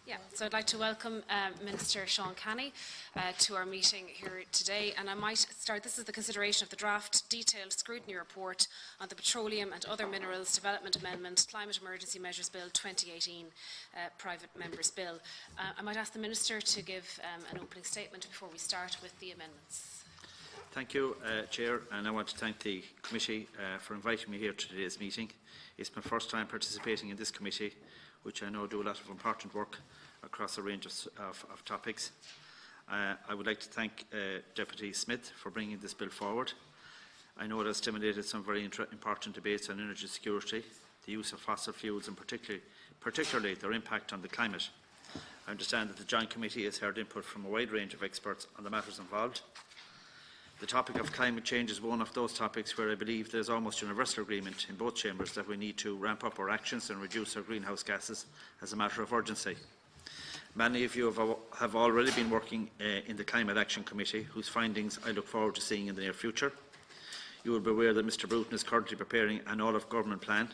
Yeah, so I'd like to welcome Minister Sean Canny to our meeting here today, and I might start. This is the consideration of the draft detailed scrutiny report on the Petroleum and Other Minerals Development Amendment Climate Emergency Measures Bill 2018 Private Members Bill. I might ask the Minister to give an opening statement before we start with the amendments. Thank you, Chair, and I want to thank the committee for inviting me here to today's meeting. It's my first time participating in this committee, which I know do a lot of important work across a range of topics. I would like to thank Deputy Smith for bringing this bill forward. I know it has stimulated some very important debates on energy security, the use of fossil fuels and particularly their impact on the climate. I understand that the Joint Committee has heard input from a wide range of experts on the matters involved. The topic of climate change is one of those topics where I believe there is almost universal agreement in both chambers that we need to ramp up our actions and reduce our greenhouse gases as a matter of urgency. Many of you have already been working in the Climate Action Committee, whose findings I look forward to seeing in the near future. You will be aware that Mr Bruton is currently preparing an all-of-government plan,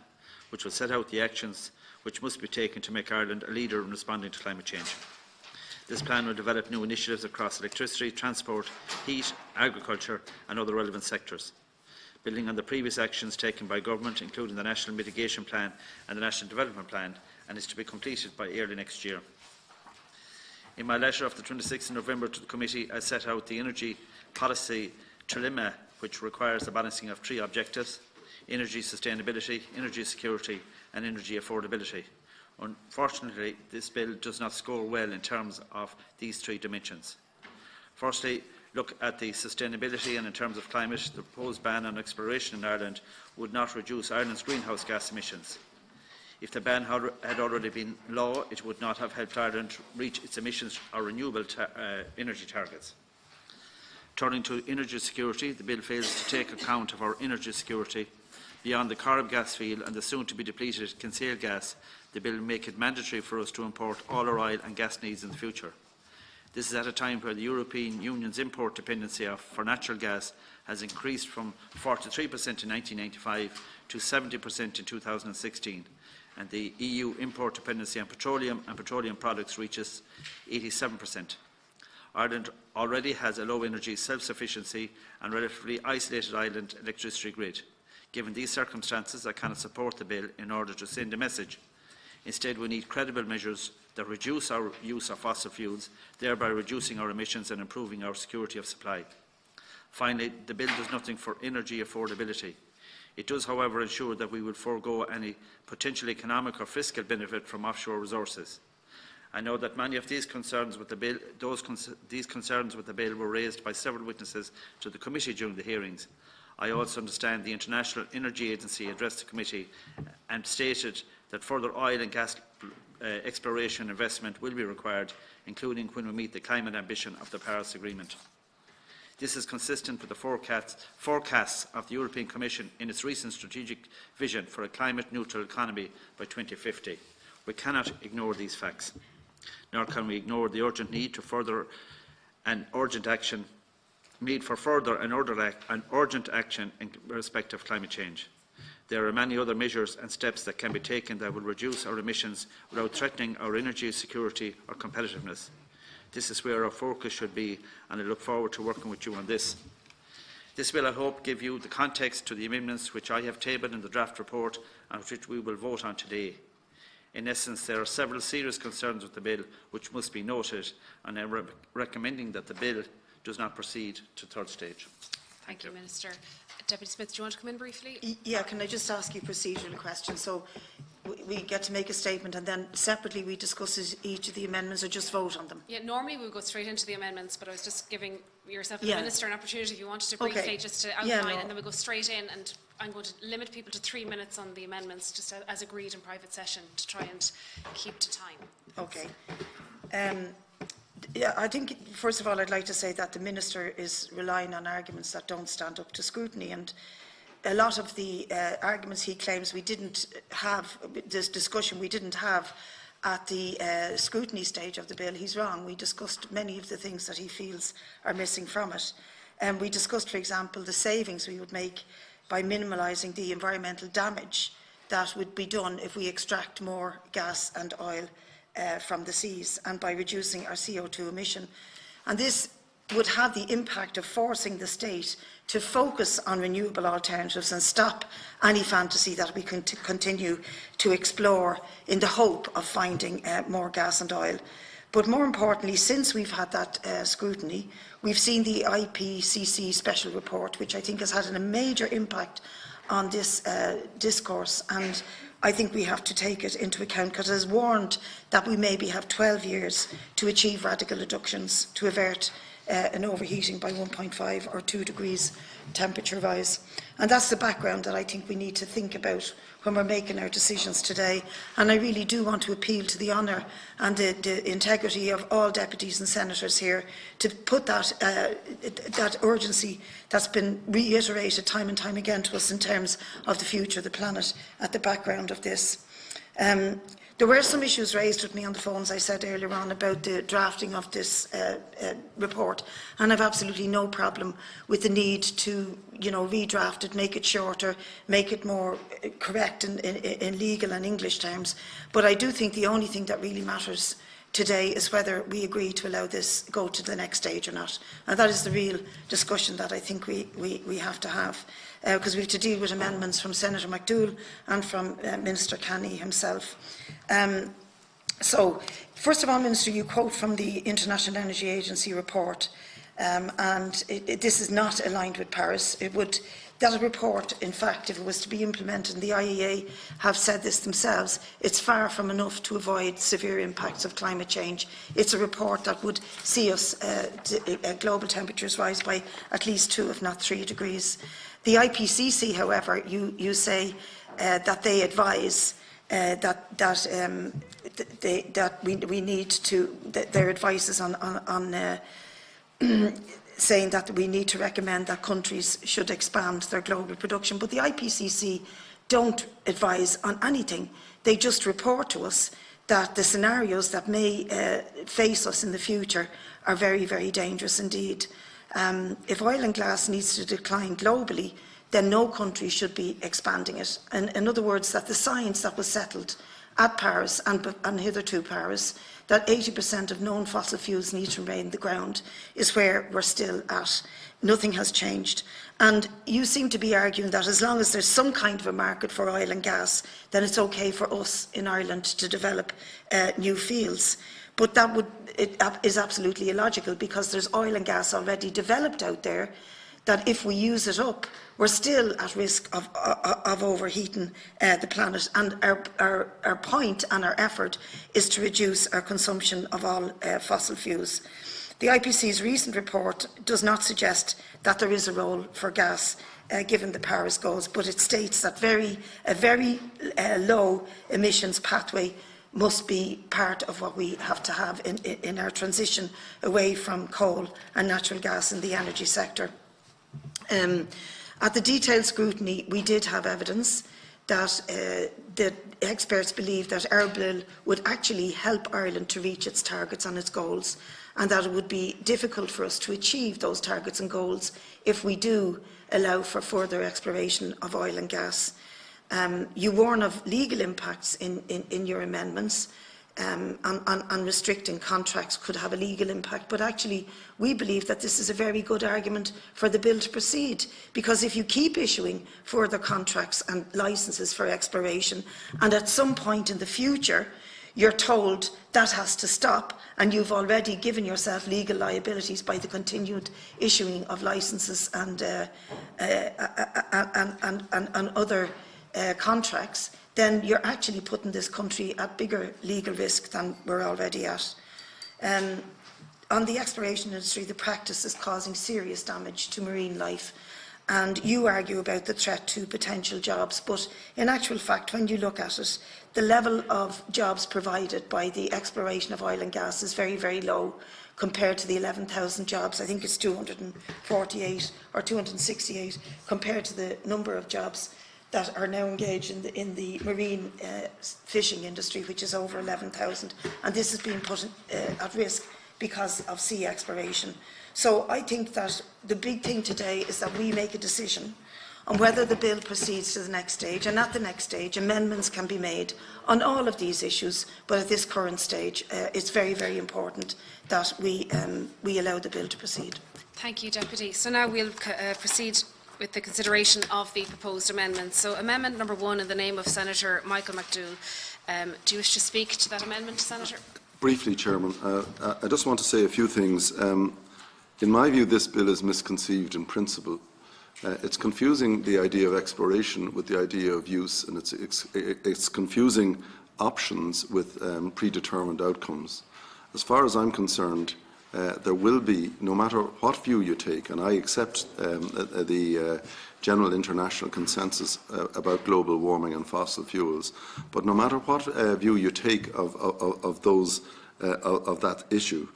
which will set out the actions which must be taken to make Ireland a leader in responding to climate change. This plan will develop new initiatives across electricity, transport, heat, agriculture and other relevant sectors, building on the previous actions taken by Government, including the National Mitigation Plan and the National Development Plan, and is to be completed by early next year. In my letter of the 26th of November to the Committee, I set out the energy policy trilemma, which requires the balancing of three objectives: energy sustainability, energy security and energy affordability. Unfortunately, this bill does not score well in terms of these three dimensions. Firstly, look at the sustainability, and in terms of climate, the proposed ban on exploration in Ireland would not reduce Ireland's greenhouse gas emissions. If the ban had already been law, it would not have helped Ireland reach its emissions or renewable energy targets. Turning to energy security, the bill fails to take account of our energy security. Beyond the Corrib gas field and the soon-to-be depleted Kinsale gas, the bill will make it mandatory for us to import all our oil and gas needs in the future. This is at a time where the European Union's import dependency for natural gas has increased from 43% in 1995 to 70% in 2016, and the EU import dependency on petroleum and petroleum products reaches 87%. Ireland already has a low energy self-sufficiency and relatively isolated island electricity grid. Given these circumstances, I cannot support the bill in order to send a message. Instead, we need credible measures that reduce our use of fossil fuels, thereby reducing our emissions and improving our security of supply. Finally, the bill does nothing for energy affordability. It does, however, ensure that we will forego any potential economic or fiscal benefit from offshore resources. I know that many of these concerns with the bill, were raised by several witnesses to the committee during the hearings. I also understand the International Energy Agency addressed the committee and stated that further oil and gas exploration investment will be required, including when we meet the climate ambition of the Paris Agreement. This is consistent with the forecasts of the European Commission in its recent strategic vision for a climate-neutral economy by 2050. We cannot ignore these facts, nor can we ignore the urgent need for further and urgent action in respect of climate change. There are many other measures and steps that can be taken that will reduce our emissions without threatening our energy security or competitiveness. This is where our focus should be, and I look forward to working with you on this. This will, I hope, give you the context to the amendments which I have tabled in the draft report and which we will vote on today. In essence, there are several serious concerns with the bill which must be noted, and I am recommending that the bill does not proceed to third stage. Thank you, Minister. Deputy Smith, do you want to come in briefly? Yeah, can I just ask you a procedural question? So we get to make a statement and then separately we discuss each of the amendments or just vote on them? Yeah, normally we would go straight into the amendments, but I was just giving yourself and the Minister an opportunity if you wanted to briefly just to outline, and then we go straight in, and I'm going to limit people to 3 minutes on the amendments, just as agreed in private session, to try and keep to time. Okay. Yeah, I think, first of all, I'd like to say that the Minister is relying on arguments that don't stand up to scrutiny, and a lot of the arguments he claims we didn't have, this discussion we didn't have at the scrutiny stage of the bill, he's wrong. We discussed many of the things that he feels are missing from it. We discussed, for example, the savings we would make by minimalising the environmental damage that would be done if we extract more gas and oil from the seas and by reducing our CO2 emission. And this would have the impact of forcing the state to focus on renewable alternatives and stop any fantasy that we can continue to explore in the hope of finding more gas and oil. But more importantly, since we've had that scrutiny, we've seen the IPCC special report, which I think has had a major impact on this discourse, and I think we have to take it into account because it has warned that we maybe have 12 years to achieve radical reductions to avert an overheating by 1.5 or 2 degrees temperature rise. And that's the background that I think we need to think about when we're making our decisions today. And I really do want to appeal to the honour and the integrity of all deputies and senators here to put that, that urgency that's been reiterated time and time again to us in terms of the future of the planet at the background of this. There were some issues raised with me on the phone, as I said earlier on, about the drafting of this report, and I've absolutely no problem with the need to, redraft it, make it shorter, make it more correct in legal and English terms. But I do think the only thing that really matters today is whether we agree to allow this go to the next stage or not, and that is the real discussion that I think we have to have. Because we have to deal with amendments from Senator McDougall and from Minister Canny himself. So, first of all, Minister, you quote from the International Energy Agency report, and this is not aligned with Paris. That report, in fact, if it was to be implemented, and the IEA have said this themselves, it's far from enough to avoid severe impacts of climate change. It's a report that would see us global temperatures rise by at least 2, if not 3 degrees. The IPCC, however, you say that they advise that we need to. Their advice is on saying that we need to recommend that countries should expand their global production. But the IPCC don't advise on anything. They just report to us that the scenarios that may face us in the future are very, very dangerous indeed. If oil and gas needs to decline globally, then no country should be expanding it. And in other words, that the science that was settled at Paris and hitherto Paris, that 80% of known fossil fuels need to remain in the ground, is where we're still at. Nothing has changed. And you seem to be arguing that as long as there's some kind of a market for oil and gas, then it's okay for us in Ireland to develop new fields. But that is absolutely illogical, because there's oil and gas already developed out there that if we use it up, we're still at risk of overheating the planet. And our point and our effort is to reduce our consumption of all fossil fuels. The IPCC's recent report does not suggest that there is a role for gas given the Paris goals, but it states that a very low emissions pathway must be part of what we have to have in our transition away from coal and natural gas in the energy sector. At the detailed scrutiny, we did have evidence that the experts believe that our bill would actually help Ireland to reach its targets and its goals, and that it would be difficult for us to achieve those targets and goals if we do allow for further exploration of oil and gas. You warn of legal impacts in your amendments, and restricting contracts could have a legal impact, but actually we believe that this is a very good argument for the bill to proceed, because if you keep issuing further contracts and licences for exploration, and at some point in the future you're told that has to stop, and you've already given yourself legal liabilities by the continued issuing of licences and other contracts, then you're actually putting this country at bigger legal risk than we're already at. On the exploration industry, the practice is causing serious damage to marine life, and you argue about the threat to potential jobs, but in actual fact, when you look at it, the level of jobs provided by the exploration of oil and gas is very, very low compared to the 11,000 jobs. I think it's 248 or 268 compared to the number of jobs that are now engaged in the marine fishing industry, which is over 11,000, and this is being put at risk because of sea exploration. So I think that the big thing today is that we make a decision on whether the bill proceeds to the next stage, and at the next stage amendments can be made on all of these issues, but at this current stage it's very, very important that we allow the bill to proceed. Thank you, Deputy. So now we'll proceed with the consideration of the proposed amendments. So amendment number 1 in the name of Senator Michael McDougall. Do you wish to speak to that amendment, Senator? Briefly, Chairman, I just want to say a few things. In my view, this bill is misconceived in principle. It's confusing the idea of exploration with the idea of use, and it's confusing options with predetermined outcomes. As far as I'm concerned, there will be, no matter what view you take, and I accept the general international consensus about global warming and fossil fuels, but no matter what view you take of that issue,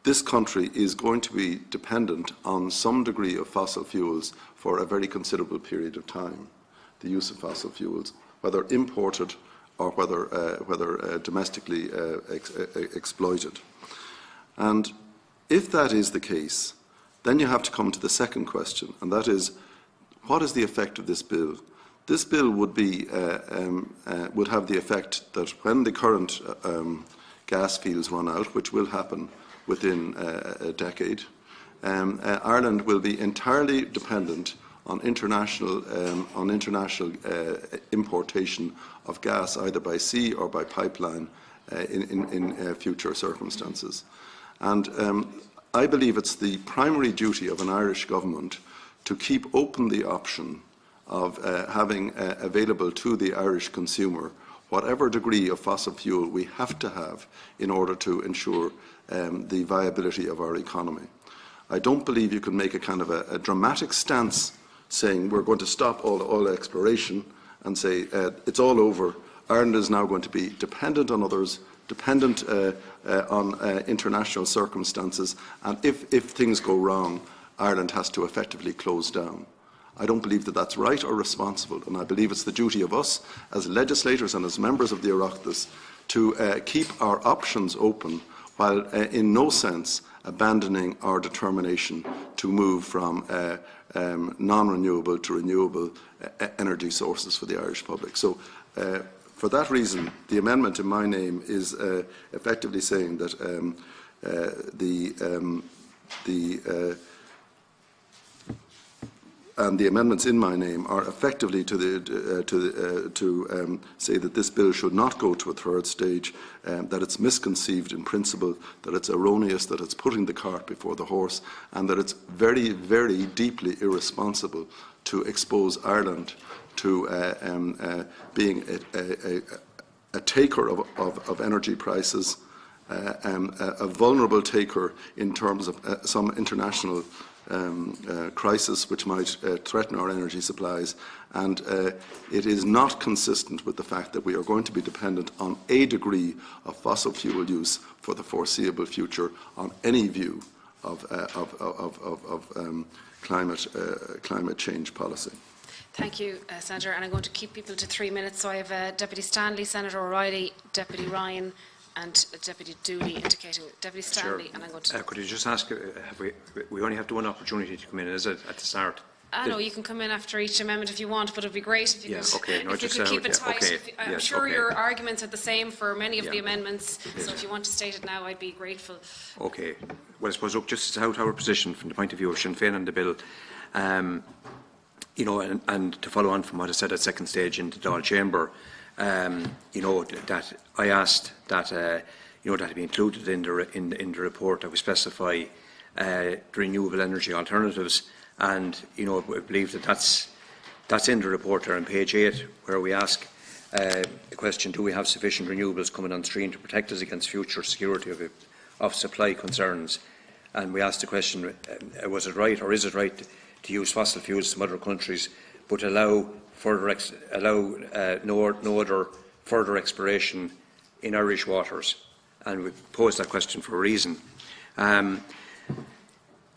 this country is going to be dependent on some degree of fossil fuels for a very considerable period of time, the use of fossil fuels, whether imported or whether domestically exploited. And if that is the case, then you have to come to the second question, and that is, what is the effect of this bill? This bill would have the effect that when the current gas fields run out, which will happen within a decade, Ireland will be entirely dependent on international importation of gas, either by sea or by pipeline, in future circumstances. And I believe it's the primary duty of an Irish government to keep open the option of having available to the Irish consumer whatever degree of fossil fuel we have to have in order to ensure the viability of our economy. I don't believe you can make a kind of a dramatic stance saying we're going to stop all oil exploration and say it's all over. Ireland is now going to be dependent on others, dependent on international circumstances, and if things go wrong, Ireland has to effectively close down. I don't believe that that's right or responsible, and I believe it's the duty of us as legislators and as members of the Oireachtas to keep our options open while in no sense abandoning our determination to move from non-renewable to renewable energy sources for the Irish public. So for that reason, the amendment in my name is effectively saying that and the amendments in my name are effectively to say that this bill should not go to a third stage, that it's misconceived in principle, that it's erroneous, that it's putting the cart before the horse, and that it's very, very deeply irresponsible to expose Ireland to being a taker of energy prices, a vulnerable taker in terms of some international crisis which might threaten our energy supplies, and it is not consistent with the fact that we are going to be dependent on a degree of fossil fuel use for the foreseeable future on any view of climate change policy. Thank you, Senator, and I'm going to keep people to 3 minutes. So I have Deputy Stanley, Senator O'Reilly, Deputy Ryan, and Deputy Dooley indicating Deputy Stanley, and I'm going to... could you just ask, we only have one opportunity to come in, is it, at the start? No, you can come in after each amendment if you want, but it would be great if you could keep it tight. Okay, I'm sure your arguments are the same for many of the amendments, so if you want to state it now, I'd be grateful. Okay. Well, I suppose, look, just to out our position from the point of view of Sinn Féin and the bill, you know, and to follow on from what I said at second stage in the Dáil Chamber, you know, that I asked that you know, that it be included in the report that we specify the renewable energy alternatives, and you know, I believe that that's in the report there on page 8, where we ask the question: do we have sufficient renewables coming on stream to protect us against future security of supply concerns? And we asked the question: was it right, or is it right, to use fossil fuels from other countries, but allow no other further exploration in Irish waters? And we posed that question for a reason. You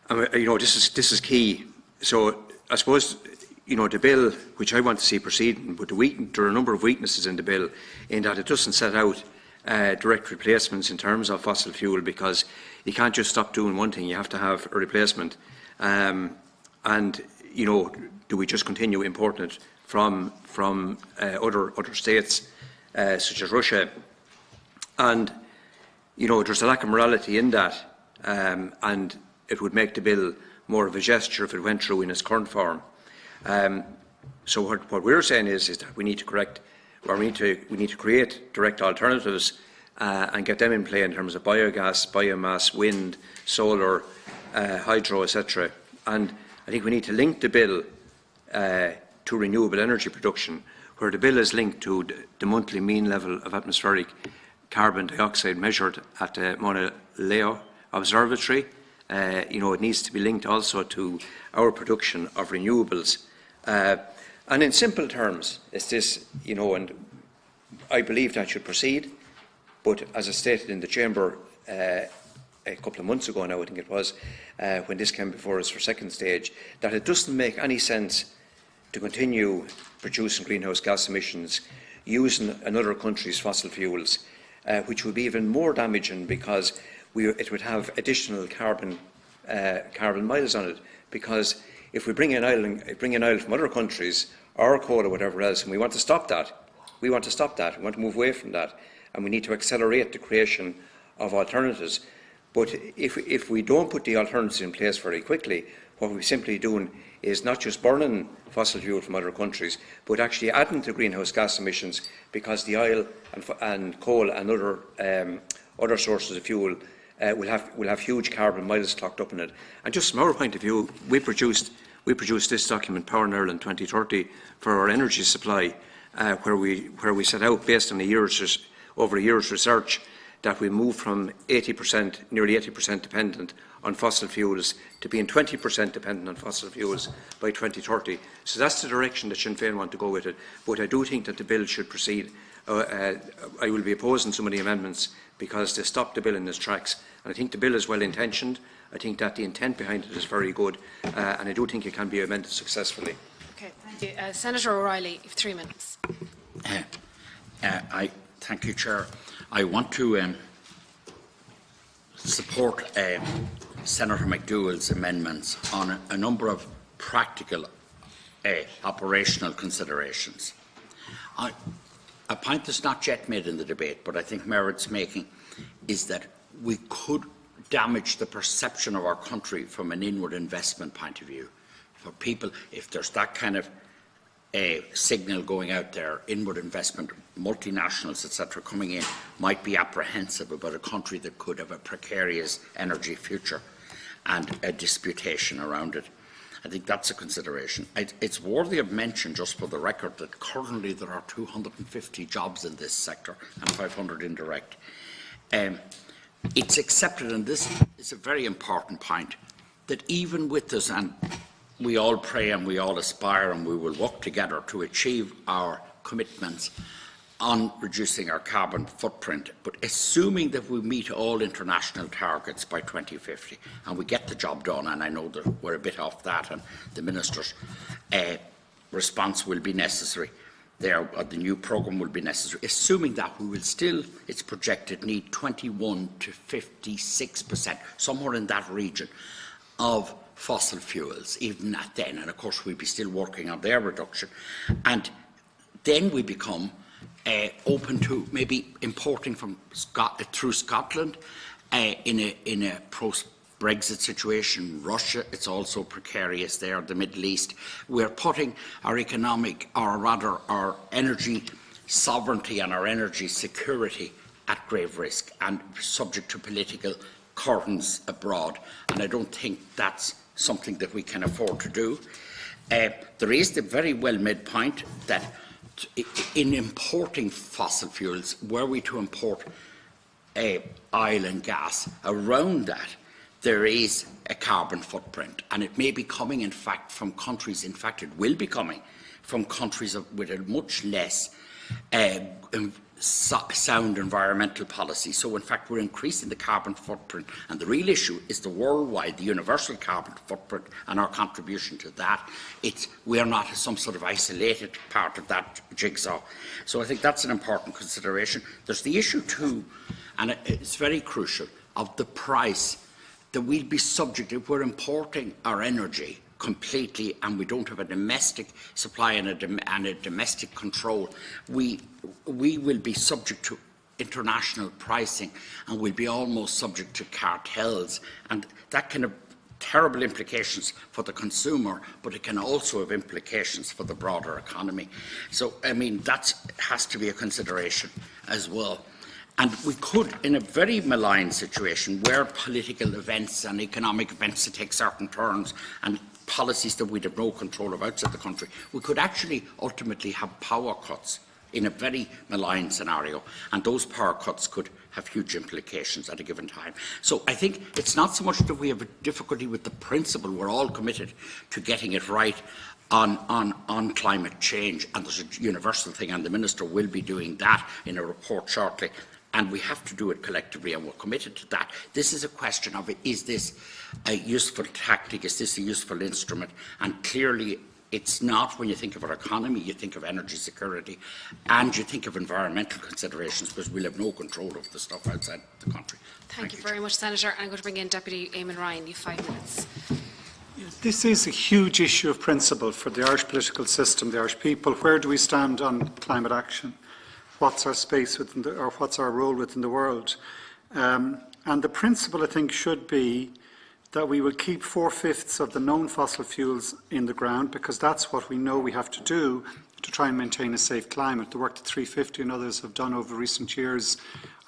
know, this is key. So I suppose, you know, the bill, which I want to see proceeding, but there are a number of weaknesses in the bill, in that it doesn't set out direct replacements in terms of fossil fuel, because you can't just stop doing one thing; you have to have a replacement. And you know, do we just continue importing it from other states, such as Russia? And, you know, there's a lack of morality in that, and it would make the bill more of a gesture if it went through in its current form. So what we're saying is that we need to correct, or we need to create direct alternatives and get them in play in terms of biogas, biomass, wind, solar, hydro, etc. And I think we need to link the bill to renewable energy production, where the bill is linked to the monthly mean level of atmospheric carbon dioxide measured at the Mauna Leo Observatory. You know, it needs to be linked also to our production of renewables. And in simple terms, it's this, you know, and I believe that should proceed, but as I stated in the Chamber a couple of months ago now, I think it was, when this came before us for second stage, that it doesn't make any sense to continue producing greenhouse gas emissions using another country's fossil fuels, which would be even more damaging because it would have additional carbon miles on it. Because if we bring in oil from other countries, or coal or whatever else, and we want to stop that, we want to move away from that, and we need to accelerate the creation of alternatives. But if we don't put the alternatives in place very quickly, what we're simply doing is not just burning fossil fuel from other countries, but actually adding to greenhouse gas emissions, because the oil and coal and other sources of fuel will have huge carbon miles clocked up in it. And just from our point of view, we produced this document, Power in Ireland 2030, for our energy supply, where we set out, based on over a year's research, that we move from 80%, nearly 80% dependent on fossil fuels to being 20% dependent on fossil fuels by 2030. So that's the direction that Sinn Féin want to go with it. But I do think that the bill should proceed. I will be opposing some of the amendments because they stop the bill in its tracks. And I think the bill is well intentioned. I think that the intent behind it is very good, and I do think it can be amended successfully. Okay, thank you. Senator O'Reilly, you have 3 minutes. Thank you, Chair. I want to support Senator McDougall's amendments on a number of practical operational considerations. A point that's not yet made in the debate, but I think merits making, is that we could damage the perception of our country from an inward investment point of view. For people, if there's that kind of signal going out there, inward investment, multinationals, etc., coming in, might be apprehensive about a country that could have a precarious energy future and a disputation around it. I think that's a consideration. It's worthy of mention, just for the record, that currently there are 250 jobs in this sector and 500 indirect. It's accepted, and this is a very important point, that even with this, and we all pray and we all aspire and we will work together to achieve our commitments on reducing our carbon footprint, but assuming that we meet all international targets by 2050 and we get the job done, and I know that we're a bit off that and the Minister's response will be necessary, the new programme will be necessary, assuming that we will still, it's projected, need 21 to 56%, somewhere in that region, of fossil fuels, even at then, and of course we'll be still working on their reduction, and then we become open to maybe importing from through Scotland in a post-Brexit situation. Russia, it's also precarious there, the Middle East. We're putting our economic, or rather our energy sovereignty and our energy security at grave risk and subject to political curtains abroad, and I don't think that's something that we can afford to do. There is the very well-made point that in importing fossil fuels, were we to import oil and gas, around that there is a carbon footprint, and it may be coming, in fact, from countries, in fact it will be coming from countries with a much less sound environmental policy. So in fact we're increasing the carbon footprint, and the real issue is the worldwide, the universal carbon footprint and our contribution to that. We are not some sort of isolated part of that jigsaw. So I think that's an important consideration. There's the issue too, and it's very crucial, of the price that we'll be subject, if we're importing our energy completely, and we don't have a domestic supply and a domestic control, we will be subject to international pricing, and we'll be almost subject to cartels, and that can have terrible implications for the consumer, but it can also have implications for the broader economy. So, I mean, that has to be a consideration as well. And we could, in a very malign situation where political events and economic events take certain turns and policies that we'd have no control of outside the country, we could actually ultimately have power cuts in a very malign scenario, and those power cuts could have huge implications at a given time. So I think it's not so much that we have a difficulty with the principle. We're all committed to getting it right on climate change, and there's a universal thing, and the Minister will be doing that in a report shortly, and we have to do it collectively, and we're committed to that. This is a question of, is this a useful tactic, is this a useful instrument? And clearly it's not. When you think of our economy, you think of energy security, and you think of environmental considerations, because we'll have no control of the stuff outside the country. Thank you very much, Senator. I'm going to bring in Deputy Eamon Ryan. You have 5 minutes. This is a huge issue of principle for the Irish political system, the Irish people. Where do we stand on climate action? What's our space within or what's our role within the world? And the principle, I think, should be that we will keep 4/5 of the known fossil fuels in the ground, because that's what we know we have to do to try and maintain a safe climate. The work that 350 and others have done over recent years,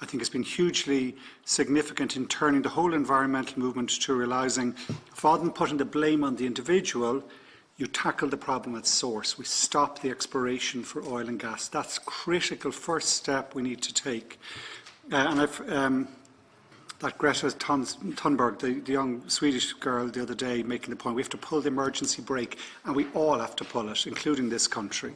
I think, has been hugely significant in turning the whole environmental movement to realising, rather than putting the blame on the individual, you tackle the problem at source. We stop the exploration for oil and gas. That's a critical first step we need to take. That Greta Thunberg, the young Swedish girl the other day, making the point, we have to pull the emergency brake, and we all have to pull it, including this country.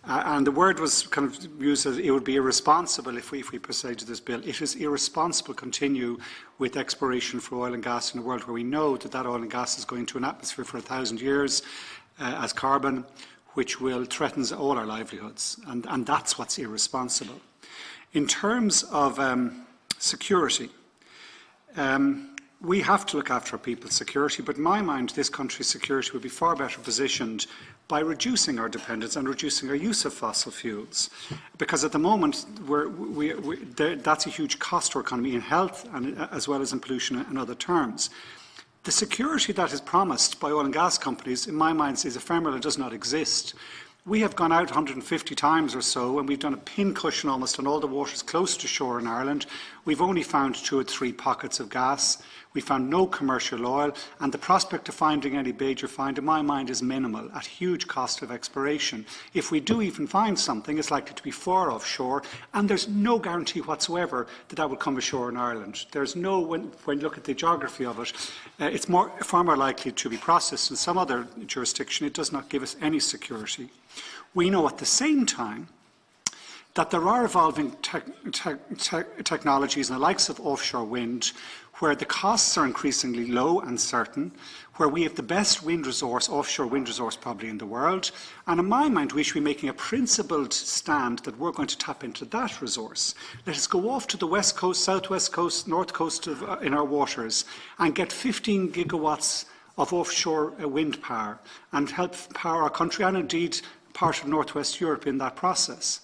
And the word was kind of used as it would be irresponsible if we proceed to this bill. It is irresponsible to continue with exploration for oil and gas in a world where we know that oil and gas is going to an atmosphere for 1,000 years as carbon, which threatens all our livelihoods. And that's what's irresponsible. In terms of security, we have to look after our people's security, but in my mind, this country's security would be far better positioned by reducing our dependence and reducing our use of fossil fuels. Because at the moment, that's a huge cost to our economy in health, and as well as in pollution and other terms. The security that is promised by oil and gas companies, in my mind, is ephemeral and does not exist. We have gone out 150 times or so, and we've done a pincushion almost on all the waters close to shore in Ireland. We've only found 2 or 3 pockets of gas. We found no commercial oil, and the prospect of finding any major find, in my mind, is minimal, at huge cost of exploration. If we do even find something, it's likely to be far offshore, and there's no guarantee whatsoever that will come ashore in Ireland. There's no, when you look at the geography of it, it's far more likely to be processed in some other jurisdiction. It does not give us any security. We know at the same time that there are evolving technologies in the likes of offshore wind, where the costs are increasingly low and certain, where we have the best wind resource, offshore wind resource probably in the world. And in my mind, we should be making a principled stand that we're going to tap into that resource. Let us go off to the west coast, southwest coast, north coast in our waters and get 15 gigawatts of offshore wind power and help power our country and indeed part of northwest Europe in that process.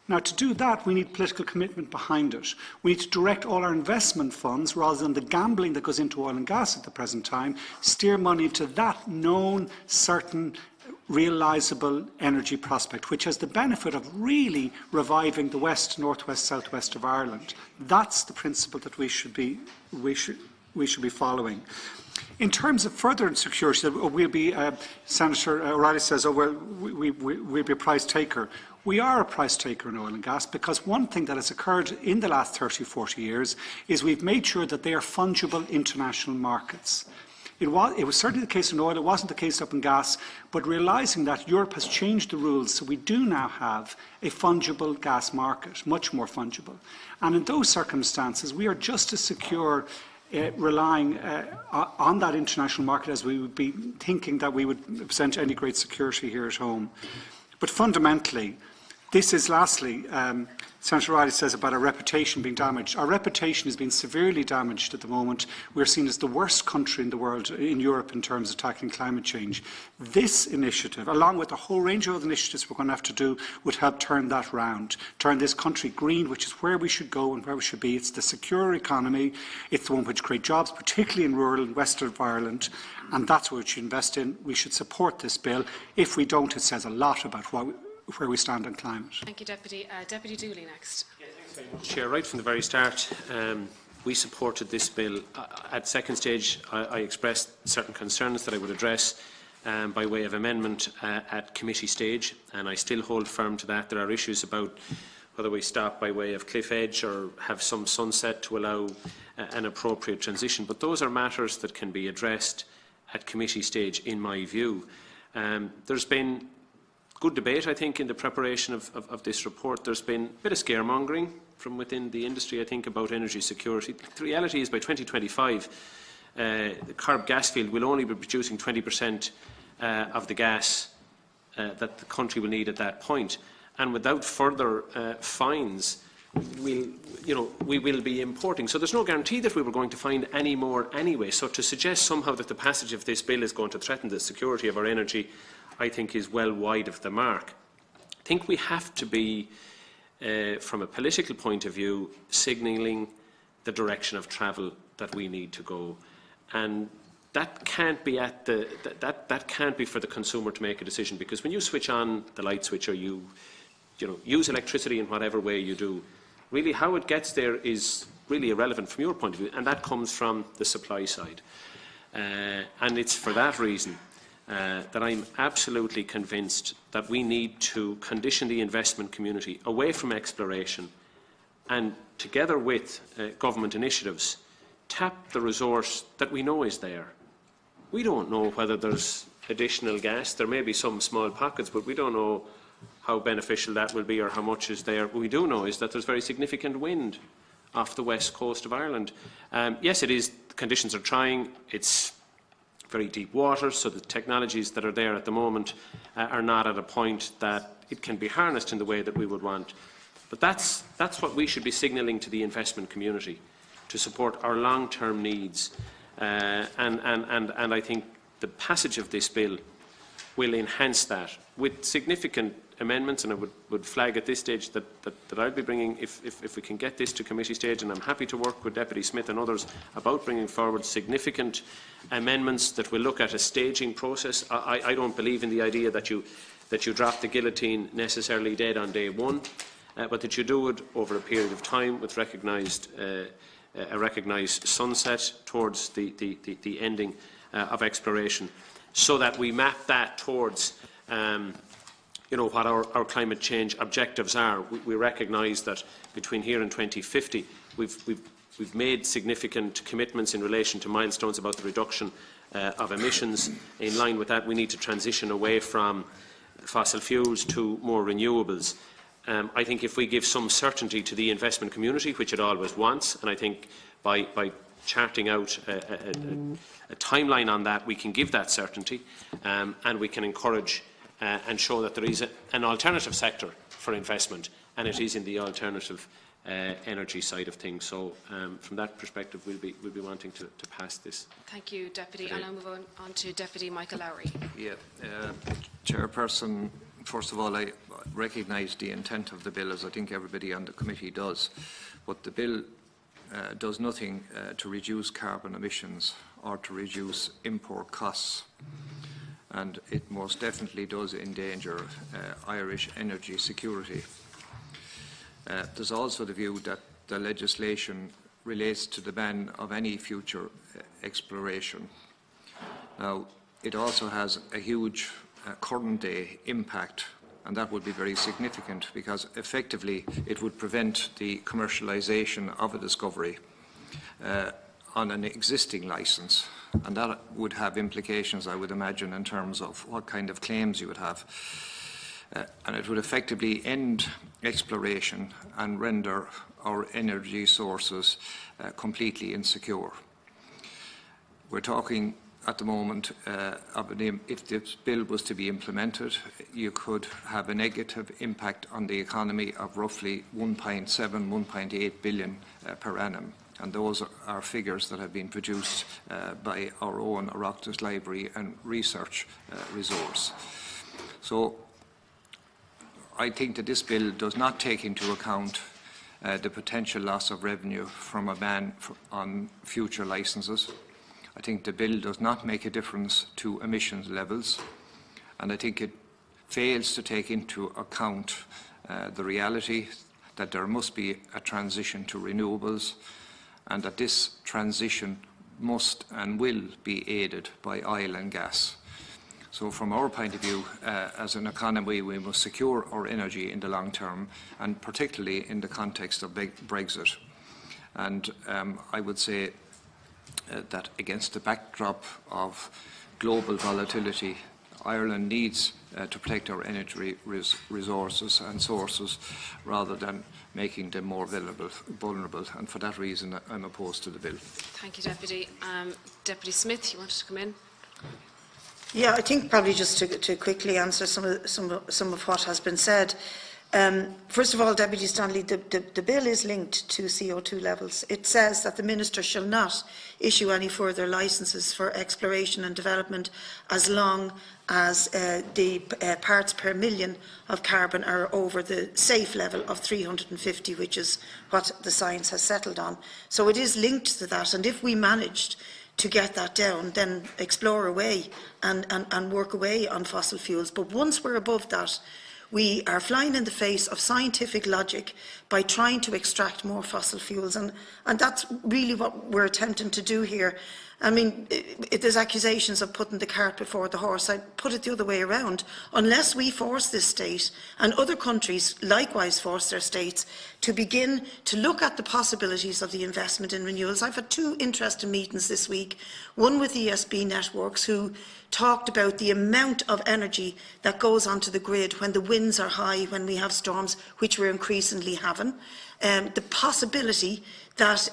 Now, to do that, we need political commitment behind it. We need to direct all our investment funds, rather than the gambling that goes into oil and gas at the present time, steer money to that known, certain, realisable energy prospect, which has the benefit of really reviving the west, northwest, southwest of Ireland. That's the principle that we should be following. In terms of further insecurity, we'll be, Senator O'Reilly says, oh, well, we'll be a price taker. We are a price taker in oil and gas, because one thing that has occurred in the last 30, 40 years is we've made sure that they are fungible international markets. It was certainly the case in oil, it wasn't the case up in gas, but realising that Europe has changed the rules, so we do now have a fungible gas market, much more fungible. And in those circumstances, we are just as secure relying on that international market as we would be thinking that we would present any great security here at home. But fundamentally, This is lastly, Senator Riley says about our reputation being damaged. Our reputation has been severely damaged at the moment. We're seen as the worst country in the world, in Europe, in terms of tackling climate change. This initiative, along with a whole range of other initiatives we're going to have to do, would help turn that round, turn this country green, which is where we should go and where we should be. It's the secure economy. It's the one which creates jobs, particularly in rural and western Ireland, and that's what we should invest in. We should support this bill. If we don't, it says a lot about where we stand on climate. Thank you, Deputy. Deputy Dooley next. Thanks very much, Chair. Right from the very start, we supported this bill. At second stage, I expressed certain concerns that I would address by way of amendment at committee stage, and I still hold firm to that. There are issues about whether we stop by way of cliff edge or have some sunset to allow an appropriate transition, but those are matters that can be addressed at committee stage, in my view. There's been good debate, I think, in the preparation of this report. There's been a bit of scaremongering from within the industry, I think, about energy security. The reality is by 2025, the Corb gas field will only be producing 20% of the gas that the country will need at that point. And without further fines, we will be importing. So there's no guarantee that we were going to find any more anyway. So to suggest somehow that the passage of this bill is going to threaten the security of our energy, I think, is well wide of the mark. I think we have to be, from a political point of view, signalling the direction of travel that we need to go, and that can't be that can't be for the consumer to make a decision, because when you switch on the light switch or you use electricity in whatever way you do, really how it gets there is really irrelevant from your point of view, and that comes from the supply side, and it's for that reason that I'm absolutely convinced that we need to condition the investment community away from exploration and, together with government initiatives, tap the resource that we know is there. We don't know whether there's additional gas. There may be some small pockets, but we don't know how beneficial that will be or how much is there. What we do know is that there's very significant wind off the west coast of Ireland. Yes, it is. The conditions are trying. It's very deep water, so the technologies that are there at the moment are not at a point that it can be harnessed in the way that we would want. But that's what we should be signalling to the investment community, to support our long-term needs. And I think the passage of this bill will enhance that with significant amendments, and I would flag at this stage that I'll be bringing, if we can get this to committee stage, and I'm happy to work with Deputy Smith and others about bringing forward significant amendments that will look at a staging process. I don't believe in the idea that you drop the guillotine necessarily dead on day one, but that you do it over a period of time with a recognised sunset towards the ending of exploration, so that we map that towards what our climate change objectives are. We recognise that between here and 2050, we've made significant commitments in relation to milestones about the reduction of emissions. In line with that, we need to transition away from fossil fuels to more renewables. I think if we give some certainty to the investment community, which it always wants, and I think by charting out a timeline on that, we can give that certainty, and we can encourage and show that there is an alternative sector for investment, and it is in the alternative energy side of things. So from that perspective, we'll be wanting to pass this. Thank you, Deputy. And I'll move on to Deputy Michael Lowry. Yeah, Chairperson, first of all, I recognise the intent of the bill, as I think everybody on the committee does, but the bill does nothing to reduce carbon emissions or to reduce import costs, and it most definitely does endanger Irish energy security. There's also the view that the legislation relates to the ban of any future exploration. Now, it also has a huge current-day impact, and that would be very significant, because effectively it would prevent the commercialisation of a discovery on an existing licence, and that would have implications, I would imagine, in terms of what kind of claims you would have. And it would effectively end exploration and render our energy sources completely insecure. We're talking at the moment, if this bill was to be implemented, you could have a negative impact on the economy of roughly 1.7, 1.8 billion per annum. And those are figures that have been produced by our own Oireachtas Library and Research resource. So I think that this bill does not take into account the potential loss of revenue from a ban on future licences. I think the bill does not make a difference to emissions levels, and I think it fails to take into account the reality that there must be a transition to renewables, and that this transition must and will be aided by oil and gas. So from our point of view, as an economy, we must secure our energy in the long term, and particularly in the context of Brexit. And I would say that against the backdrop of global volatility, Ireland needs to protect our energy resources and sources rather than making them more vulnerable. And for that reason, I'm opposed to the bill. Thank you, Deputy. Deputy Smith, you wanted to come in? Yeah, I think probably just to quickly answer some of what has been said. First of all, Deputy Stanley, the bill is linked to CO2 levels. It says that the Minister shall not issue any further licences for exploration and development as long as the parts per million of carbon are over the safe level of 350, which is what the science has settled on. So it is linked to that, and if we managed to get that down, then explore away and work away on fossil fuels. But once we're above that, we are flying in the face of scientific logic by trying to extract more fossil fuels, and that's really what we're attempting to do here. I mean, there's accusations of putting the cart before the horse. I'd put it the other way around. Unless we force this state, and other countries likewise force their states, to begin to look at the possibilities of the investment in renewables. I've had two interesting meetings this week, one with ESB Networks, who talked about the amount of energy that goes onto the grid when the winds are high, when we have storms, which we're increasingly having. The possibility that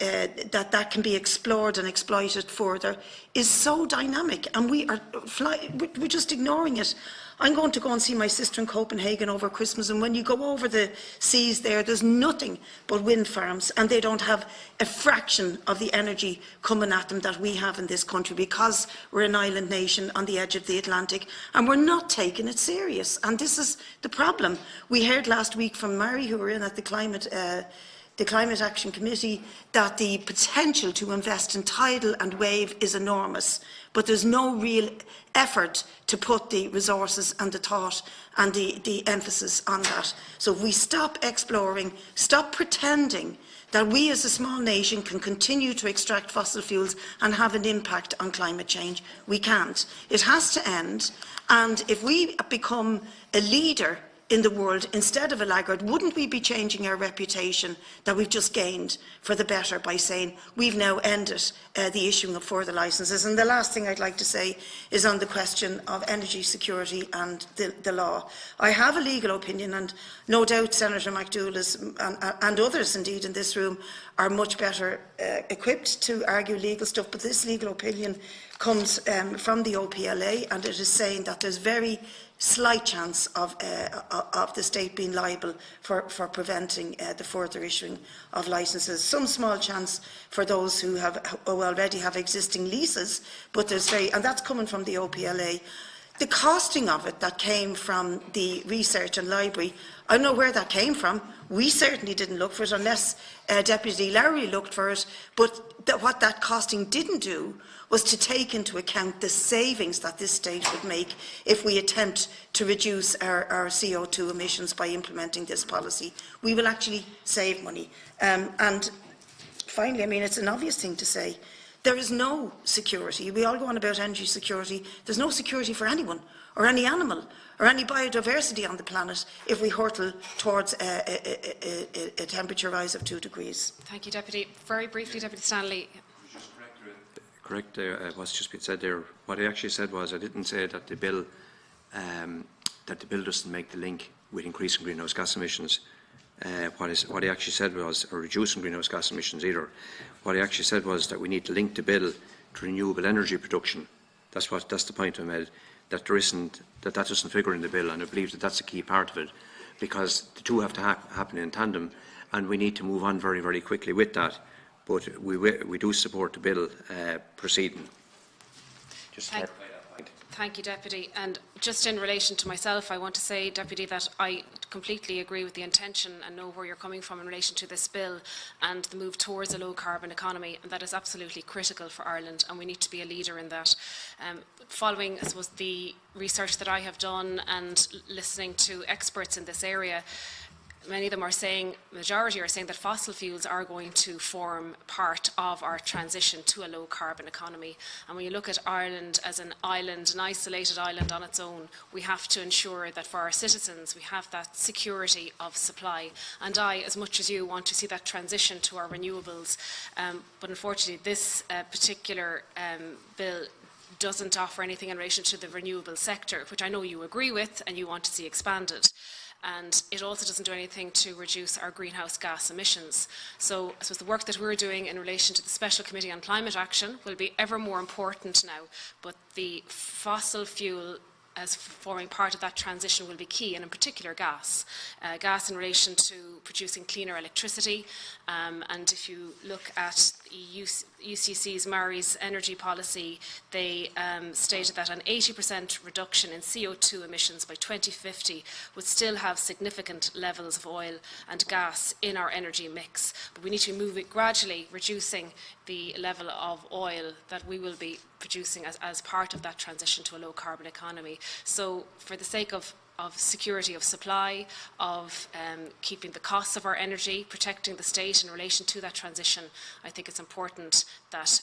that can be explored and exploited further is so dynamic, and we're just ignoring it. I'm going to go and see my sister in Copenhagen over Christmas, and when you go over the seas there's nothing but wind farms, and they don't have a fraction of the energy coming at them that we have in this country, because we're an island nation on the edge of the Atlantic, and we're not taking it serious. And this is the problem. We heard last week from Mary, who were in at the Climate Action Committee, that the potential to invest in tidal and wave is enormous, but there's no real effort to put the resources and the thought and the emphasis on that. So if we stop exploring, stop pretending that we as a small nation can continue to extract fossil fuels and have an impact on climate change, we can't. It has to end, and if we become a leader in the world instead of a laggard, wouldn't we be changing our reputation that we've just gained for the better by saying we've now ended the issuing of further licences? And the last thing I'd like to say is on the question of energy security and the law. I have a legal opinion, and no doubt Senator McDougall and others indeed in this room are much better equipped to argue legal stuff, but this legal opinion comes from the OPLA, and it is saying that there's very slight chance of the state being liable for preventing the further issuing of licences. Some small chance for those who already have existing leases, but there's and that's coming from the OPLA. The costing of it that came from the research and library, I don't know where that came from. We certainly didn't look for it, unless Deputy Lowry looked for it. But what that costing didn't do was to take into account the savings that this state would make if we attempt to reduce our CO2 emissions by implementing this policy. We will actually save money. And finally, I mean, it's an obvious thing to say. There is no security. We all go on about energy security. There's no security for anyone, or any animal, or any biodiversity on the planet if we hurtle towards a temperature rise of 2 degrees. Thank you, Deputy. Very briefly, Deputy Stanley. Correct what's just been said there. What I actually said was, I didn't say that the bill doesn't make the link with increasing greenhouse gas emissions. What I actually said was, or reducing greenhouse gas emissions either. What I actually said was that we need to link the bill to renewable energy production. That's the point I made. That that doesn't figure in the bill, and I believe that that's a key part of it, because the two have to happen in tandem, and we need to move on very, very quickly with that. But we do support the bill proceeding. Just to clarify that point. Thank you, Deputy. And just in relation to myself, I want to say, Deputy, that I completely agree with the intention and know where you're coming from in relation to this bill and the move towards a low-carbon economy, and that is absolutely critical for Ireland, and we need to be a leader in that. Following, I suppose, the research that I have done and listening to experts in this area, many of them are saying, majority are saying that fossil fuels are going to form part of our transition to a low-carbon economy. And when you look at Ireland as an island, an isolated island on its own, we have to ensure that for our citizens we have that security of supply. And I, as much as you, want to see that transition to our renewables. But unfortunately, this particular bill doesn't offer anything in relation to the renewable sector, which I know you agree with and you want to see expanded. And it also doesn't do anything to reduce our greenhouse gas emissions. So I suppose the work that we're doing in relation to the Special Committee on Climate Action will be ever more important now, but the fossil fuel as forming part of that transition will be key, and in particular gas. Gas in relation to producing cleaner electricity, and if you look at UCC's Mary's energy policy, they stated that an 80% reduction in CO2 emissions by 2050 would still have significant levels of oil and gas in our energy mix. But we need to move it gradually, reducing the level of oil that we will be producing as part of that transition to a low-carbon economy. So for the sake of security of supply, of keeping the costs of our energy, protecting the state in relation to that transition, I think it's important that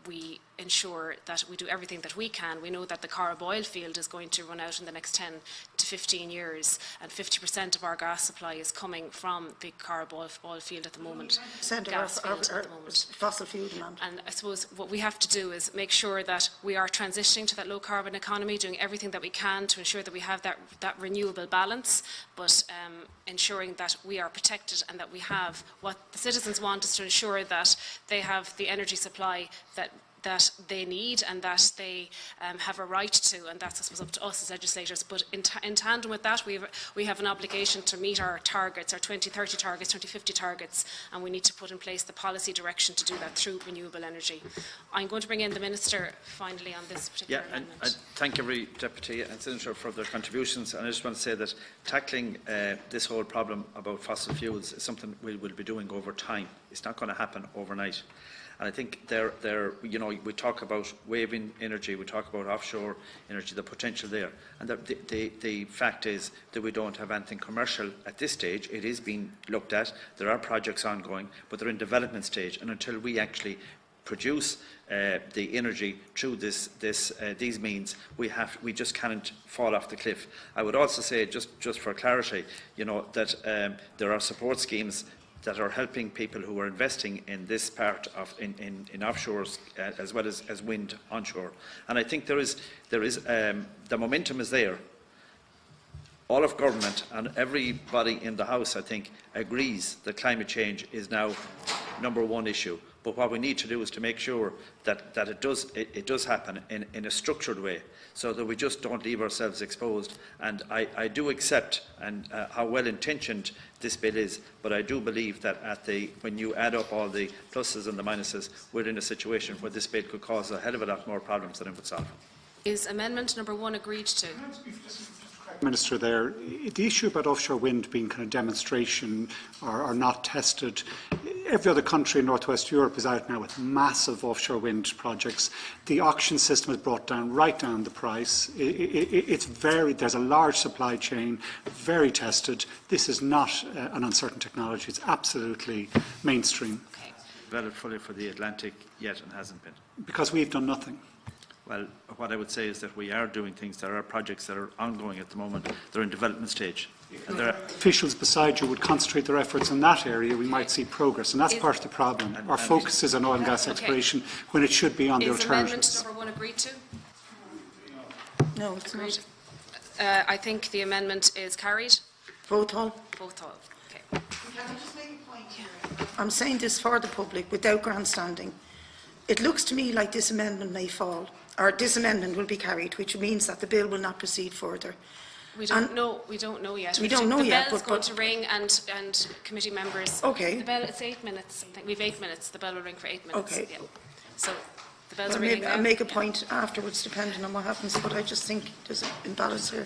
we ensure that we do everything that we can. We know that the Carib oil field is going to run out in the next 10 to 15 years, and 50% of our gas supply is coming from the Carib oil field at the moment. Fossil fuel demand. And I suppose what we have to do is make sure that we are transitioning to that low carbon economy, doing everything that we can to ensure that we have that renewable balance, but ensuring that we are protected and that we have what the citizens want is to ensure that they have the energy supply that they need and that they have a right to, and that's, I suppose, up to us as legislators. But in tandem with that, we have an obligation to meet our targets, our 2030 targets, 2050 targets, and we need to put in place the policy direction to do that through renewable energy. I'm going to bring in the Minister finally on this particular amendment. And thank every Deputy and Senator for their contributions, and I just want to say that tackling this whole problem about fossil fuels is something we will be doing over time. It's not going to happen overnight. And I think we talk about wave energy, we talk about offshore energy, the potential there. And the fact is that we don't have anything commercial at this stage. It is being looked at. There are projects ongoing, but they're in development stage. And until we actually produce the energy through these means, we just can't fall off the cliff. I would also say, just for clarity, that there are support schemes that are helping people who are investing in this part of in offshores as well as wind onshore. And I think the momentum is there. All of government and everybody in the House, I think, agrees that climate change is now #1 issue. But what we need to do is to make sure that it does happen in a structured way, so that we just don't leave ourselves exposed. And I do accept how well intentioned this bill is, but I do believe that when you add up all the pluses and the minuses, we're in a situation where this bill could cause a hell of a lot more problems than it would solve. Is amendment #1 agreed to? Minister, there, the issue about offshore wind being kind of demonstration or not tested, every other country in Northwest Europe is out now with massive offshore wind projects. The auction system has brought right down the price. There's a large supply chain, very tested. This is not an uncertain technology. It's absolutely mainstream. Okay. Valid fully for the Atlantic yet and hasn't been. Because we've done nothing. Well, what I would say is that we are doing things. There are projects that are ongoing at the moment. They're in development stage. And officials beside you would concentrate their efforts in that area, we might see progress, and that's part of the problem. Our focus is on oil and gas exploration when it should be on the alternatives. Is amendment #1 agreed to? No, it's not. I think the amendment is carried. Vote all. Vote all. Okay. Can I just make a point here? I'm saying this for the public without grandstanding. it looks to me like this amendment may fall, or this amendment will be carried, which means that the bill will not proceed further. We don't know. We don't know yet. We don't know yet, The bell's but- going to ring, and committee members. Okay. The bell. It's 8 minutes. I think we've 8 minutes. The bell will ring for 8 minutes. Okay. Yeah. So the bells Well, are ringing maybe now. I'll make a point afterwards, depending on what happens, but I just think there's an imbalance here.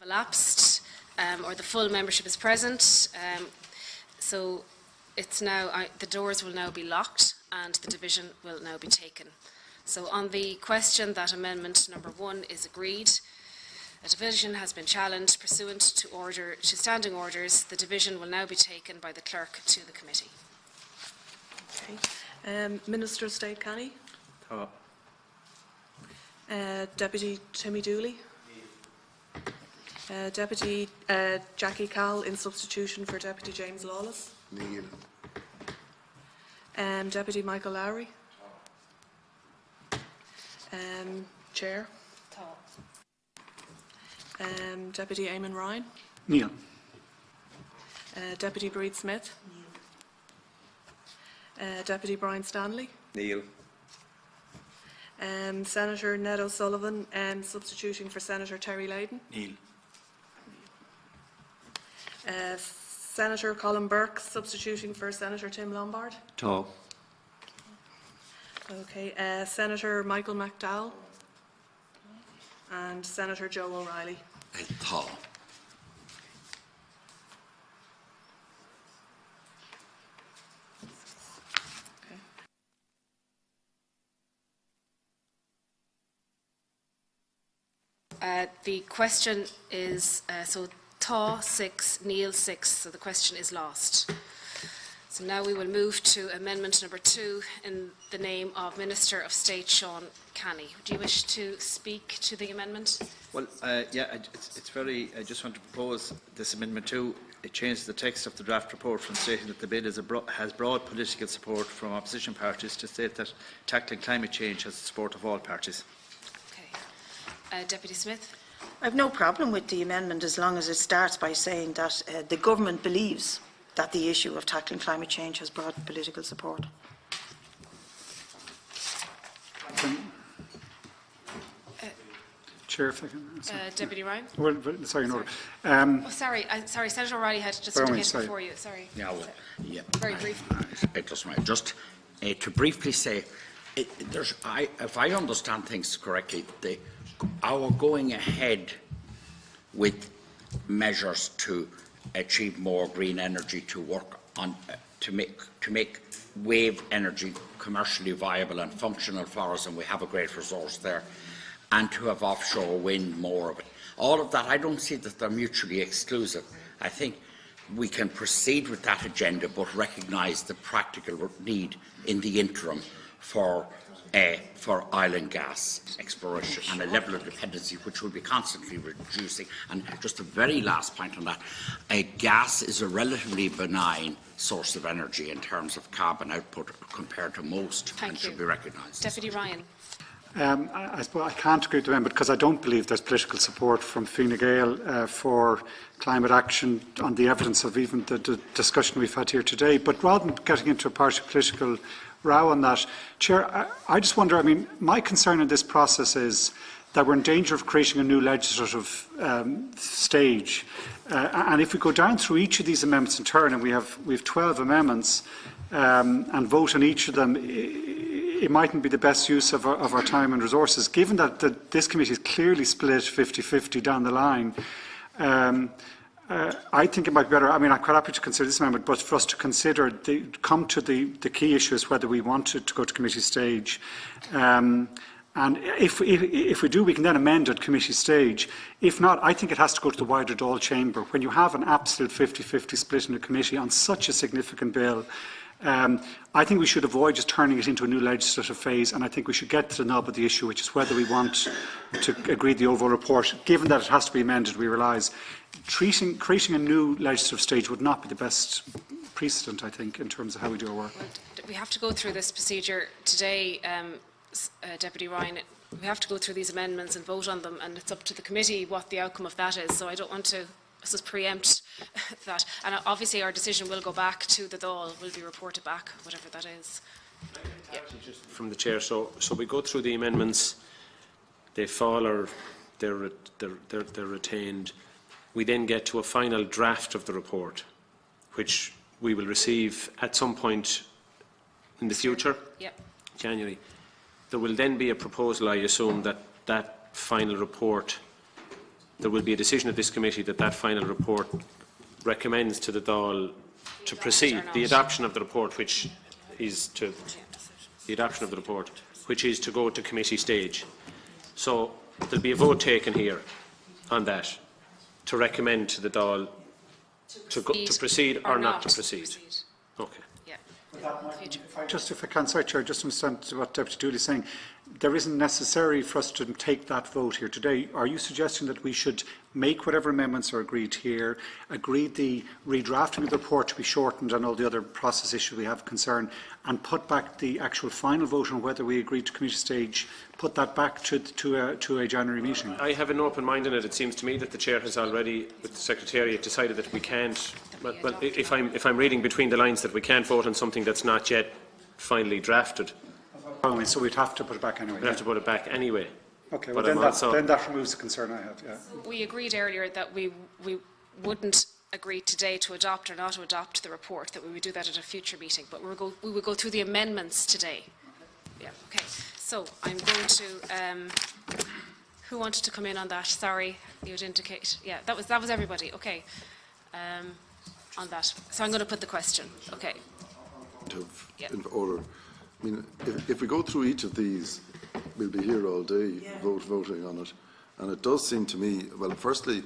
elapsed, or the full membership is present. So it's now, the doors will now be locked and the division will now be taken. So on the question that amendment number 1 is agreed, a division has been challenged pursuant to standing orders. The division will now be taken by the clerk to the committee. Okay. Minister of State Canny. Tá. Deputy Timmy Dooley. Deputy Jackie Cowell in substitution for Deputy James Lawless. Neil. Deputy Michael Lowry. Chair. Deputy Eamon Ryan. Neil. Deputy Bríd Smith. Deputy Brian Stanley. Neil. Senator Ned O'Sullivan substituting for Senator Terry Layden. Neil. Senator Colin Burke substituting for Senator Tim Lombard. Tá. Okay. Senator Michael McDowell. And Senator Joe O'Reilly. Tá. The question is, so Tá 6, Neil 6, so the question is lost. So now we will move to amendment number 2 in the name of Minister of State Sean Canny. Do you wish to speak to the amendment? Well, yeah, it's very, I just want to propose this amendment 2. It changes the text of the draft report from stating that the bill has broad political support from opposition parties to state that tackling climate change has the support of all parties. Deputy Smith. I have no problem with the amendment as long as it starts by saying that the government believes that the issue of tackling climate change has broad political support. Chair, if I can. Deputy Ryan. Well, sorry, no. Sorry, Senator O'Reilly had just indicated before you. Sorry. Yeah, well, yeah. Very brief. It doesn't matter. Just to briefly say, if I understand things correctly, our going ahead with measures to achieve more green energy, to work on to make wave energy commercially viable and functional for us, and we have a great resource there, and to have offshore wind, more of it. All of that, I don't see that they're mutually exclusive. I think we can proceed with that agenda, but recognise the practical need in the interim for oil and gas exploration and a level of dependency which will be constantly reducing. And just a very last point on that, gas is a relatively benign source of energy in terms of carbon output compared to most, and should be recognised. Deputy Ryan. I suppose I can't agree with the amendment because I don't believe there's political support from Fine Gael for climate action on the evidence of even the discussion we've had here today. But rather than getting into a partial political row on that, Chair, I just wonder, I mean, my concern in this process is that we're in danger of creating a new legislative stage. And if we go down through each of these amendments in turn, and we have 12 amendments, and vote on each of them, it mightn't be the best use of our time and resources, given that this committee is clearly split 50-50 down the line. I think it might be better, I mean, I'm quite happy to consider this amendment, but for us to consider, come to the key issues, whether we want it to go to committee stage. And if we do, we can then amend at committee stage. If not, I think it has to go to the wider Dáil chamber. When you have an absolute 50-50 split in a committee on such a significant bill, I think we should avoid just turning it into a new legislative phase, and I think we should get to the nub of the issue, which is whether we want to agree the overall report. Given that it has to be amended, we realise creating a new legislative stage would not be the best precedent, I think, in terms of how we do our work. We have to go through this procedure today, Deputy Ryan. We have to go through these amendments and vote on them, and it's up to the committee what the outcome of that is. So I don't want to preempt that. And obviously our decision will go back to the Dáil, will be reported back, whatever that is. Yeah. Just from the Chair, so we go through the amendments, they fall or they're retained. We then get to a final draft of the report, which we will receive at some point in the future, January. There will then be a proposal, I assume, that final report there will be a decision of this committee that that final report recommends to the Dáil to proceed. The adoption of the report, which is to go to committee stage. So there'll be a vote taken here on that to recommend to the Dáil to proceed or not to proceed. Okay. Just if I can, sorry, Chair, just to understand what Deputy Dooley is saying, there isn't necessary for us to take that vote here today. Are you suggesting that we should make whatever amendments are agreed here, agree the redrafting of the report to be shortened and all the other process issues we have concern, and put back the actual final vote on whether we agree to committee stage, put that back to a January meeting? I have an open mind on it. It seems to me that the Chair has already, with the Secretariat, decided that we can't, well, if I'm reading between the lines, that we can't vote on something that's not yet finally drafted. So we'd have to put it back anyway. We have to put it back anyway. Okay, well then that removes the concern I have, yeah. We agreed earlier that we wouldn't agree today to adopt or not to adopt the report, that we would do that at a future meeting, but we would go through the amendments today. Yeah, okay. So I'm going to, who wanted to come in on that? Sorry, you would indicate. Yeah, that was everybody, okay. On that. So I'm going to put the question, okay. In order. I mean, if we go through each of these, we'll be here all day voting on it. And it does seem to me, well, firstly,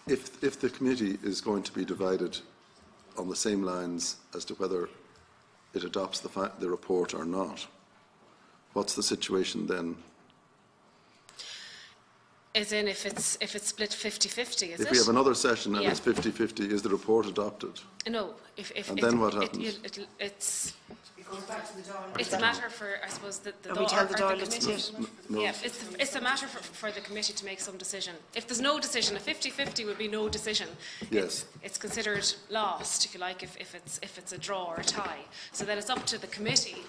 if the committee is going to be divided on the same lines as to whether it adopts the report or not, what's the situation then? As in, if it's split 50-50, is it? If we have another session and it's 50-50, is the report adopted? No. And then what happens? It's a matter for, I suppose, the committee. Yeah, it's a matter for the committee to make some decision. If there's no decision, a 50-50 would be no decision. Yes. It's considered lost, if you like, if it's a draw or a tie. So then it's up to the committee.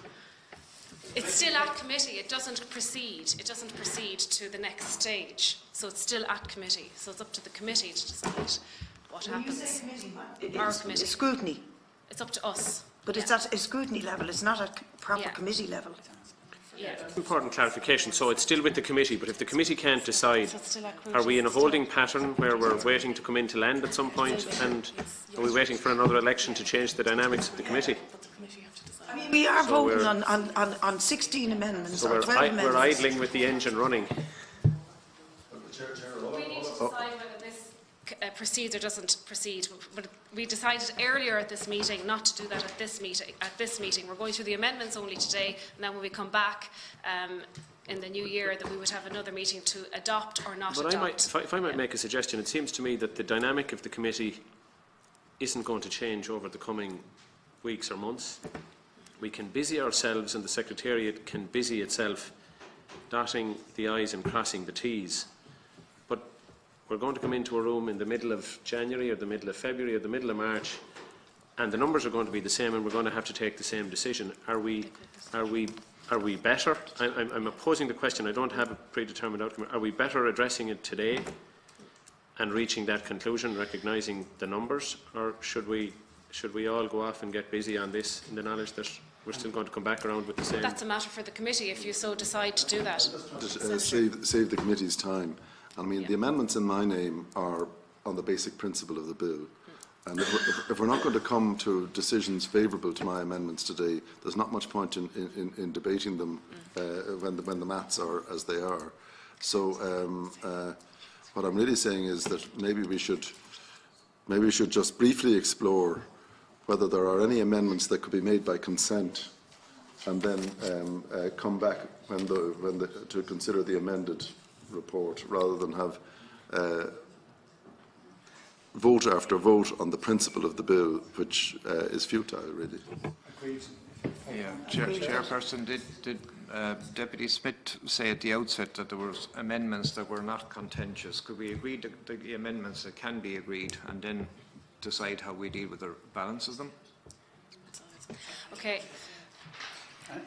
It's still at committee. It doesn't proceed. It doesn't proceed to the next stage. So it's still at committee. So it's up to the committee to decide what happens. Our committee. Scrutiny. It's up to us. But it's at a scrutiny level. It's not at proper committee level. Yeah. Important clarification. So it's still with the committee, but if the committee can't decide, are we in a holding pattern where we're waiting to come into land at some point, and are we waiting for another election to change the dynamics of the committee? I mean, we are voting on 16 amendments or 12 amendments. We're idling with the engine running. We need to decide whether this proceeds or doesn't proceed. But we decided earlier at this meeting not to do that at this meeting. We're going through the amendments only today, and then when we come back in the new year, that we would have another meeting to adopt or not adopt. If I might make a suggestion, it seems to me that the dynamic of the committee isn't going to change over the coming weeks or months. We can busy ourselves, and the Secretariat can busy itself dotting the I's and crossing the T's. But we're going to come into a room in the middle of January or the middle of February or the middle of March, and the numbers are going to be the same, and we're going to have to take the same decision. Are we better? I'm opposing the question. I don't have a predetermined outcome. Are we better addressing it today and reaching that conclusion, recognising the numbers, or should we all go off and get busy on this in the knowledge that we're still going to come back around with the same? That's a matter for the committee if you so decide to do that. Save the committee's time. I mean, the amendments in my name are on the basic principle of the bill. And if we're not going to come to decisions favourable to my amendments today, there's not much point in debating them when the maths are as they are. So what I'm really saying is that maybe we should just briefly explore whether there are any amendments that could be made by consent, and then come back to consider the amended report, rather than have vote after vote on the principle of the bill, which is futile, really. Yeah, Chairperson, did Deputy Smith say at the outset that there were amendments that were not contentious? Could we agree to the amendments that can be agreed, and then decide how we deal with the balance of them? Okay.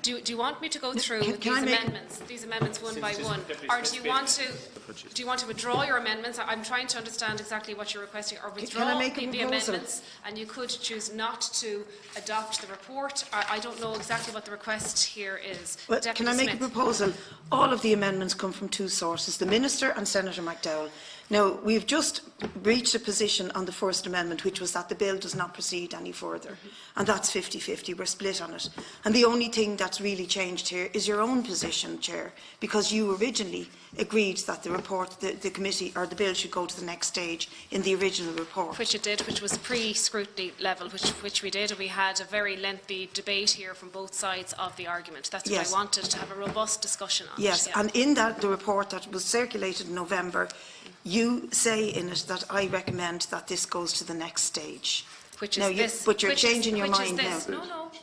Do you want me to go through these amendments one by one, or do you want to withdraw your amendments? I'm trying to understand exactly what you're requesting, or withdraw the amendments, and you could choose not to adopt the report. I don't know exactly what the request here is. Well, can I make a proposal? All of the amendments come from two sources, the Minister and Senator McDowell. Now, we've just reached a position on the first amendment, which was that the bill does not proceed any further. And that's 50-50, we're split on it. And the only thing that's really changed here is your own position, Chair, because you originally agreed that the report, the committee, or the bill should go to the next stage in the original report. Which it did, which was pre-scrutiny level, which we did. We had a very lengthy debate here from both sides of the argument. That's what I wanted, to have a robust discussion on. Yes, and in that, the report that was circulated in November, you say in it that I recommend that this goes to the next stage. Which is this. But you're changing your mind now.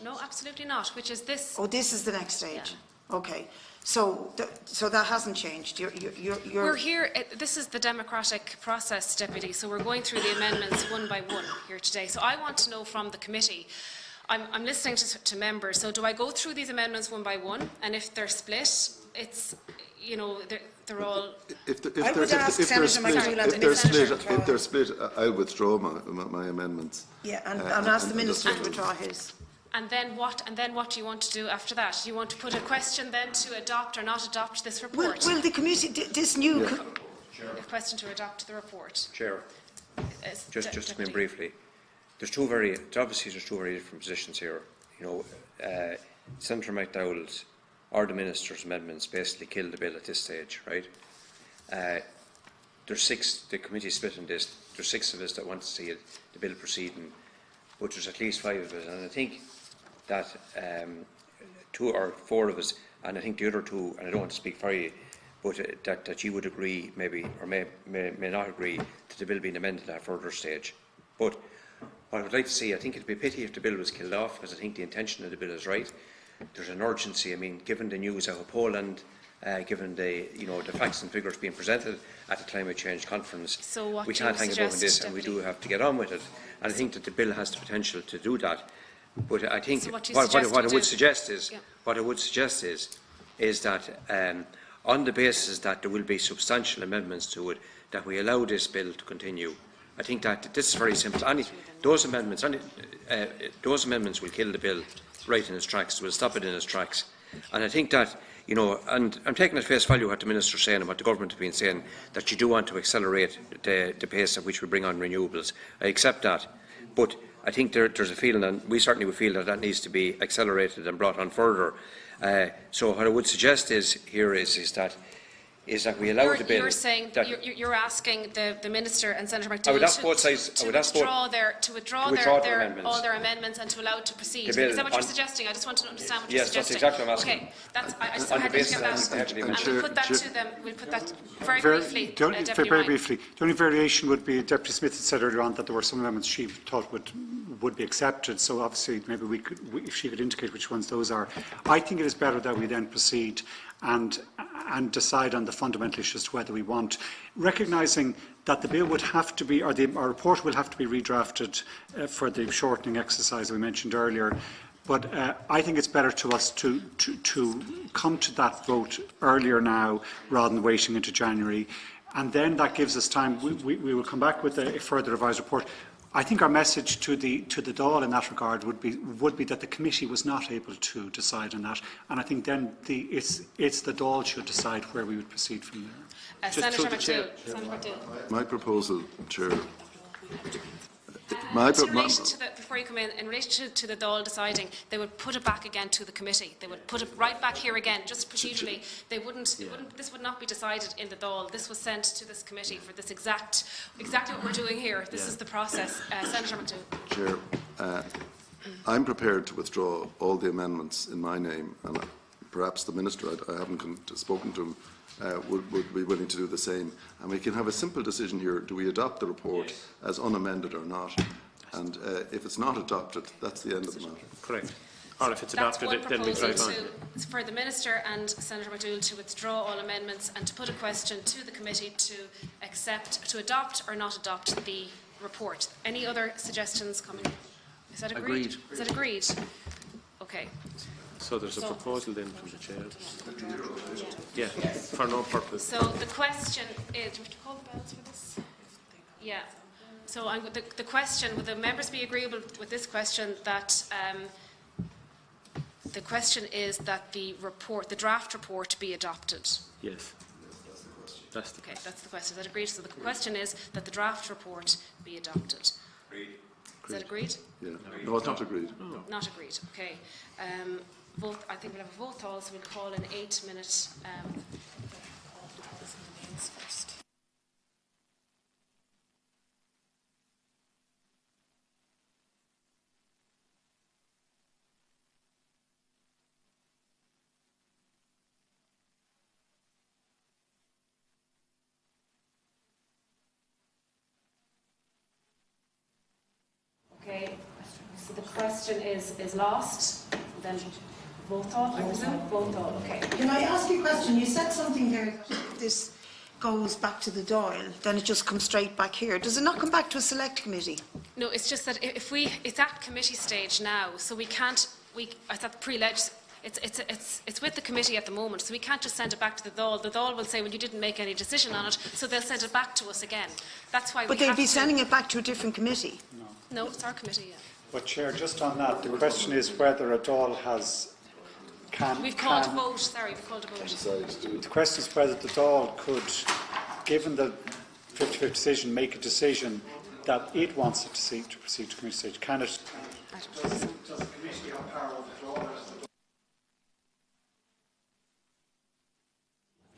No, absolutely not. Which is this. Oh, this is the next stage. Yeah. Okay. So that hasn't changed. We're here. This is the democratic process, Deputy. So we're going through the amendments one by one here today. So I want to know from the committee. I'm listening to members. So do I go through these amendments one by one? And if they're split, it's, you know, they're all. If they're split, I'll withdraw my amendments. Yeah, and ask the Minister to withdraw his. And then what? And then what do you want to do after that? Do you want to put a question then to adopt or not adopt this report? Well, the committee, this new. A question to adopt the report. Chair, just to come in briefly. Obviously there's two very different positions here. You know, Senator McDowell's or the Minister's amendments basically killed the bill at this stage, right? There's six, the committee split on this, there's 6 of us that want to see the bill proceeding, but there's at least 5 of us, and I think that 2 or 4 of us, and I think the other 2, and I don't want to speak for you, but that you would agree maybe, or may not agree to the bill being amended at a further stage. But what I would like to see, I think it would be a pity if the bill was killed off, because I think the intention of the bill is right. There's an urgency. I mean, given the news out of Poland, given the facts and figures being presented at the climate change conference, we can't hang about on this, and we do have to get on with it. And I think that the bill has the potential to do that. But I think what I would suggest is that on the basis that there will be substantial amendments to it, that we allow this bill to continue. I think that this is very simple. Those amendments will kill the bill right in its tracks. Will stop it in its tracks. And I think that, and I'm taking at face value what the Minister is saying and what the government have been saying, that you do want to accelerate the pace at which we bring on renewables. I accept that. But I think there's a feeling, and we certainly would feel that needs to be accelerated and brought on further. So what I would suggest is that we allow the bill. You're saying you're asking the Minister and Senator McDowell to withdraw all their amendments and to allow it to proceed. Is that what you're suggesting? I just want to understand what you're suggesting. Yes, that's exactly what I'm asking. Okay, I just had to get that. And we'll put that to them. We'll put that very briefly. Very briefly. The only variation would be Deputy Smith had said earlier on that there were some amendments she thought would be accepted. So obviously maybe if she could indicate which ones those are. I think it is better that we then proceed and decide on the fundamental issues as to whether we want, recognising that the bill would have to be, or our report will have to be redrafted for the shortening exercise we mentioned earlier. But I think it's better to us to come to that vote earlier now rather than waiting into January, and then that gives us time. We will come back with a further revised report. I think our message to the Dáil in that regard would be that the committee was not able to decide on that, and I think then it's the Dáil should decide where we would proceed from there. Senator McDowell. My proposal, Chair. Before you come in relation to the Dáil deciding, they would put it back again to the committee. They would put it right back here again, just procedurally. They wouldn't. This would not be decided in the Dáil. This was sent to this committee for this exactly what we're doing here. This is the process. Senator McDowell. Chair, I'm prepared to withdraw all the amendments in my name, and perhaps the Minister, I haven't spoken to him, would be willing to do the same. And we can have a simple decision here: do we adopt the report as unamended or not? And if it's not adopted, that's the end of the matter. Correct. Or if it's adopted, then we drive on. For the Minister and Senator McDowell to withdraw all amendments and to put a question to the committee to adopt or not adopt the report. Any other suggestions coming? Is that agreed? Is that agreed? Okay. So there's a proposal then from the chair. Yeah, for no purpose. So the question is, do we have to call the bells for this? Yeah. So the question, would the members be agreeable with this question that the question is that the draft report be adopted? Yes. That's the Okay, that's the question. Is that agreed? So the question is that the draft report be adopted. Agreed. Is that agreed? Yeah. No, it's not agreed. No. Not agreed. Okay. Vote. I think we'll have a vote all, so we'll call an 8-minute. Okay, so the question is lost, then vote all, I presume? Vote all, okay. Can I ask you a question? You said something there that if this goes back to the Dáil, then it just comes straight back here. Does it not come back to a select committee? No, it's just that it's at committee stage now, so we can't, I thought it's with the committee at the moment, so we can't just send it back to the Dáil. The Dáil will say, well, you didn't make any decision on it, so they'll send it back to us again. That's why But they'll be sending it back to a different committee. No, it's our committee, yeah. But Chair, just on that, the question is whether a Dáil We've called a vote, sorry, we've called a vote. The question is whether the Dáil could, given the 50-50 decision, make a decision that it wants it to proceed to committee stage. Can it? I don't think so. Does the committee have power over the Dáil?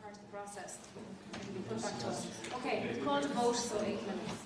Part of the process. It can be put back to us. Okay, we've called a vote, so 8 minutes.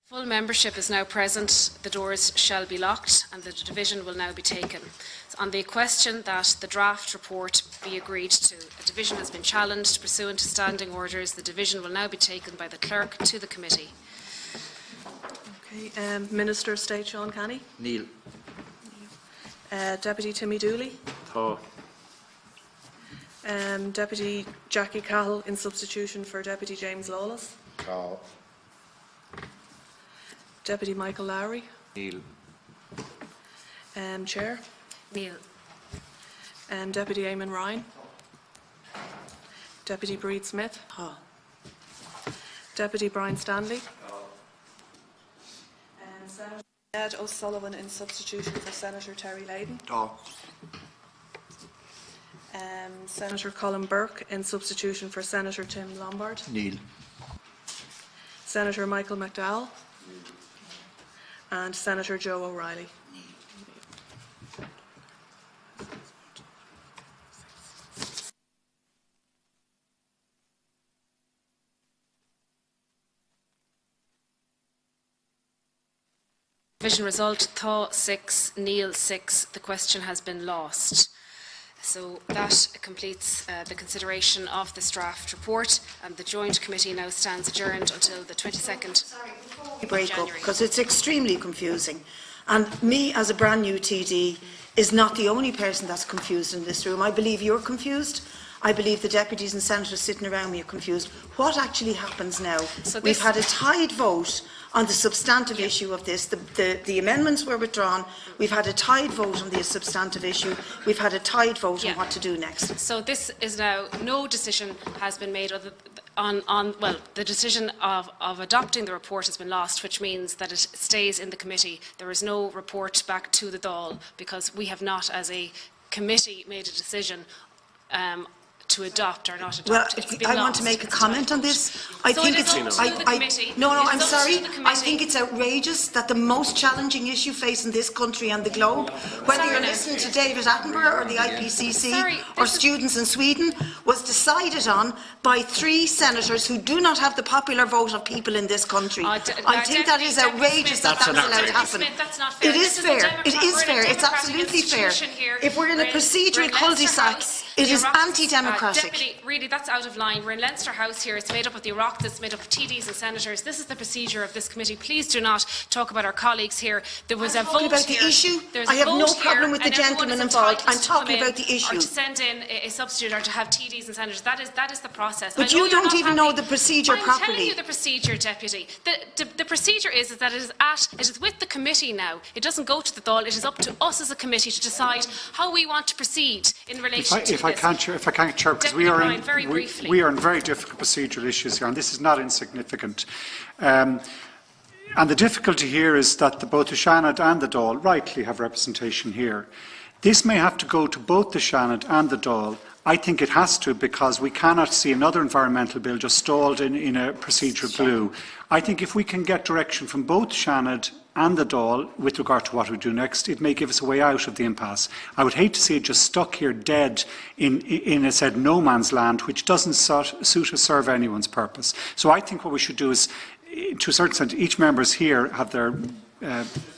Full membership is now present. The doors shall be locked and the division will now be taken. On the question that the draft report be agreed to, a division has been challenged pursuant to standing orders. The division will now be taken by the clerk to the committee. Okay, Minister of State Sean Canny. Neil. Deputy Timmy Dooley. Tá. Deputy Jackie Cahill in substitution for Deputy James Lawless. Tá. Deputy Michael Lowry. Neil. Chair. Neil. Deputy Eamon Ryan. Deputy Bríd Smith. Deputy Brian Stanley. Senator Ed O'Sullivan in substitution for Senator Terry Layden. Senator Colin Burke in substitution for Senator Tim Lombard. Neil. Senator Michael McDowell. And Senator Joe O'Reilly. Division result, Thaw 6, Neil 6. The question has been lost. So that completes the consideration of this draft report, and the joint committee now stands adjourned until the 22nd break up, January. because it's extremely confusing. And me, as a brand new TD, is not the only person that's confused in this room. I believe you're confused. I believe the deputies and senators sitting around me are confused. What actually happens now? So we've had a tied vote on the substantive issue of this. The amendments were withdrawn. We've had a tied vote on the substantive issue. We've had a tied vote on what to do next. So this is now, no decision has been made other well, the decision of adopting the report has been lost, which means that it stays in the committee. There is no report back to the Dáil because we have not, as a committee, made a decision to adopt or not adopt. Well, It's been I want to lost. make a comment on this. I So think it is it's up to the committee. no, It is I'm up to sorry. the I committee. think it's outrageous that the most challenging issue facing this country and the globe, whether Sorry you're now. listening to David Attenborough or the IPCC Sorry, or this is- students in Sweden, was decided on by 3 senators who do not have the popular vote of people in this country. I think that is outrageous that that's allowed to happen. Smith, that's not fair. It is This fair. It we're is in a fair. It's democratic absolutely fair. institution here. If we're in a We're procedural in Leinster cul-de-sac, House. it The is Oireachtas, anti-democratic. Deputy, really, that's out of line. We're in Leinster House here. It's made up of the Oireachtas, made up of TDs and senators. This is the procedure of this committee. Please do not talk about our colleagues here. There was a vote about the here. issue. There's I a have no vote problem here, with the and everyone gentleman is involved. entitled I'm to talking come in about the issue. Or to send in a substitute or to have TDs and senators. That is the process. But I know you you're don't not even know happy. the procedure I'm properly. telling you the procedure, Deputy. The procedure is that it is with the committee now. It doesn't go to the Dáil. It is up to us as a committee to decide how we want to proceed in relation to this. If I can't, Chair, because Deputy Ryan, very briefly. we are in very difficult procedural issues here, and this is not insignificant. And the difficulty here is that both the Seanad and the Dáil rightly have representation here. This may have to go to both the Seanad and the Dáil. I think it has to, because we cannot see another environmental bill just stalled in a procedural glue. I think if we can get direction from both Seanad and the Dáil with regard to what we do next, it may give us a way out of the impasse. I would hate to see it just stuck here dead in a said no man's land, which doesn't suit or serve anyone's purpose. So I think what we should do is, to a certain extent, each members here have their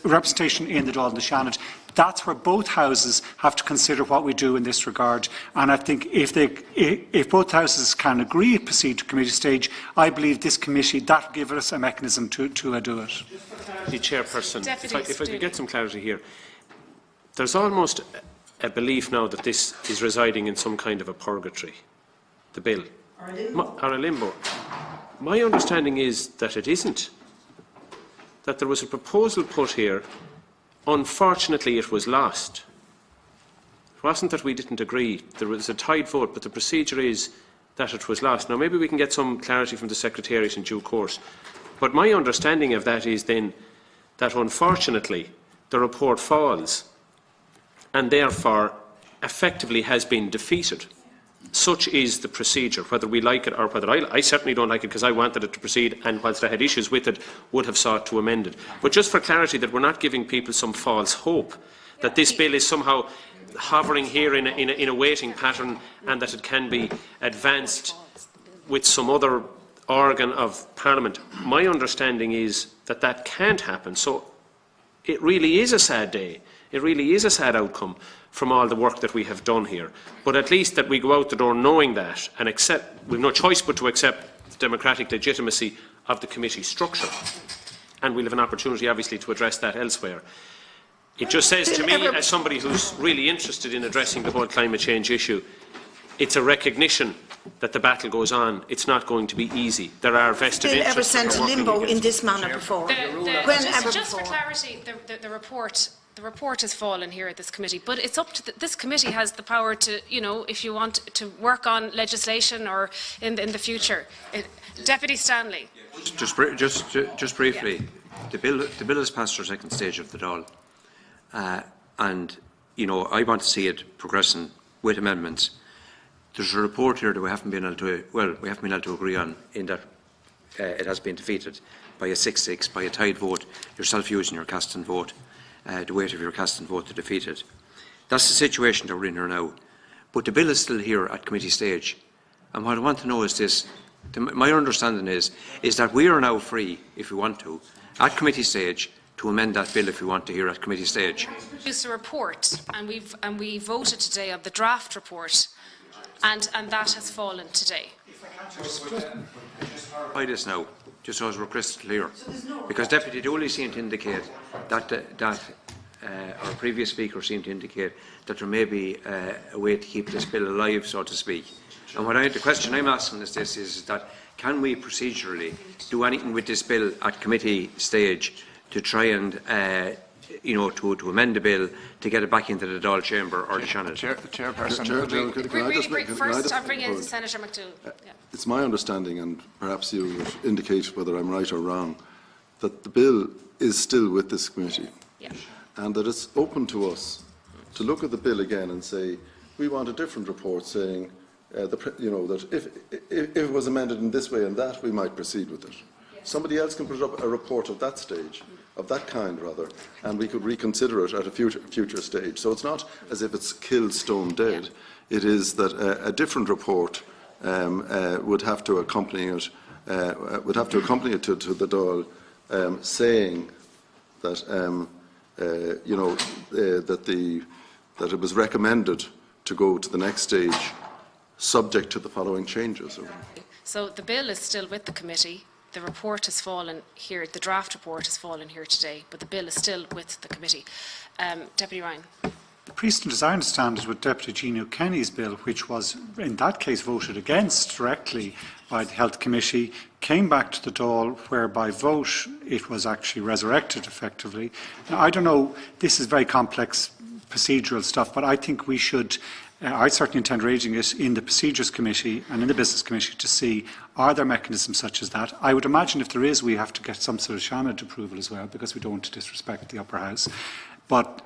representation in the Dáil and the Seanad. That's where both houses have to consider what we do in this regard. And I think if both houses can agree to proceed to committee stage, I believe this committee, that will give us a mechanism to do it. The Chairperson, if I could get some clarity here. There's almost a belief now that this is residing in some kind of a purgatory, the bill, or a limbo. My understanding is that it isn't. That there was a proposal put here. Unfortunately, it was lost. It wasn't that we didn't agree. There was a tied vote, but the procedure is that it was lost. Now, maybe we can get some clarity from the Secretariat in due course. But my understanding of that is then that, unfortunately, the report falls and therefore effectively has been defeated. Such is the procedure, whether we like it or whether I certainly don't like it, because I wanted it to proceed, and whilst I had issues with it, would have sought to amend it. But just for clarity, that we're not giving people some false hope that this bill is somehow hovering here in a waiting pattern, and that it can be advanced with some other organ of Parliament. My understanding is that that can't happen. So it really is a sad day. It really is a sad outcome from all the work that we have done here. But at least that we go out the door knowing that and accept, we've no choice but to accept the democratic legitimacy of the committee structure. And we'll have an opportunity, obviously, to address that elsewhere. It just says to me, as somebody who's really interested in addressing the whole climate change issue, it's a recognition that the battle goes on. It's not going to be easy. There are vested interests. Ever sent to limbo in this manner before? Just for clarity, the report has fallen here at this committee, but it's up to this committee has the power to, you know, if you want to work on legislation or in the future. Deputy Stanley. Just briefly, the bill has passed our second stage of the Dáil, and you know I want to see it progressing with amendments. There's a report here that we haven't been able to agree on, in that it has been defeated by a 6-6, by a tied vote, yourself using your casting vote, the weight of your casting vote to defeat it. That's the situation that we're in here now. But the bill is still here at committee stage, and what I want to know is this. My understanding is that we are now free, if we want to, at committee stage, to amend that bill if we want to hear at committee stage. We produced a report, and we voted today on the draft report, and that has fallen today. By this now, just so as we're crystal clear, because Deputy Dooley seemed to indicate that our previous speaker seemed to indicate that there may be a way to keep this bill alive, so to speak. And the question I'm asking is this: is that can we procedurally do anything with this bill at committee stage to try and, you know, to amend the bill to get it back into the Dáil chamber or the channel? Chairperson, First, I'll bring in Senator McDougall. It's my understanding, and perhaps you would indicate whether I'm right or wrong, that the bill is still with this committee, and that it's open to us to look at the bill again and say we want a different report saying, that if it was amended in this way and that, we might proceed with it. Somebody else can put up a report of that stage, of that kind rather, and we could reconsider it at a future stage. So it's not as if it's killed stone dead. It is that a different report would have to accompany it. To the Dáil, saying that that it was recommended to go to the next stage, subject to the following changes. So the bill is still with the committee. The report has fallen here, the draft report has fallen here today, but the bill is still with the committee. Deputy Ryan. The precedent, as I understand it, with Deputy Gino Kenny's bill, which was in that case voted against directly by the Health Committee, came back to the Dáil, where by vote it was actually resurrected effectively. Now, I don't know, this is very complex procedural stuff, but I think we should I certainly intend raising it in the Procedures Committee and in the Business Committee to see, are there mechanisms such as that? I would imagine if there is, we have to get some sort of Seanad approval as well, because we don't want to disrespect the Upper House. But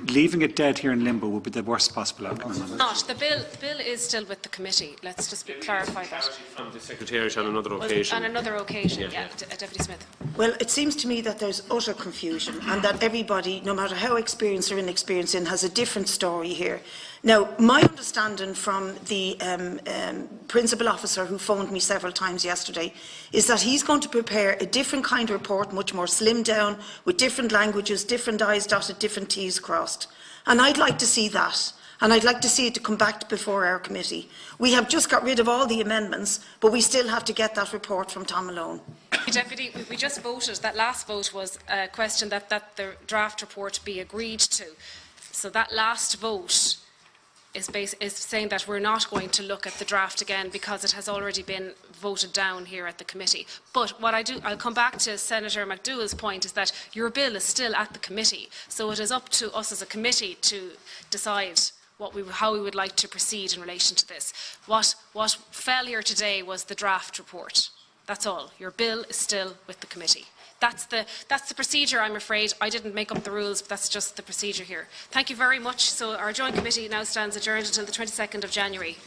leaving it dead here in limbo would be the worst possible outcome. Not. The bill is still with the committee. Let's just clarify that. From the Secretariat on another occasion. On another occasion, Deputy Smith. Well, it seems to me that there's utter confusion and that everybody, no matter how experienced or inexperienced in, has a different story here. Now, my understanding from the principal officer who phoned me several times yesterday is that he's going to prepare a different kind of report, much more slimmed down, with different languages, different I's dotted, different T's crossed. And I'd like to see that. And I'd like to see it to come back before our committee. We have just got rid of all the amendments, but we still have to get that report from Tom Malone. Deputy, we just voted, that last vote was a question that the draft report be agreed to. So that last vote is saying that we're not going to look at the draft again because it has already been voted down here at the committee. But what I'll come back to Senator McDougall's point, is that your bill is still at the committee. So it is up to us as a committee to decide how we would like to proceed in relation to this. What fell here today was the draft report. That's all. Your bill is still with the committee. That's the procedure, I'm afraid. I didn't make up the rules, but that's just the procedure here. Thank you very much. So our joint committee now stands adjourned until the 22nd of January.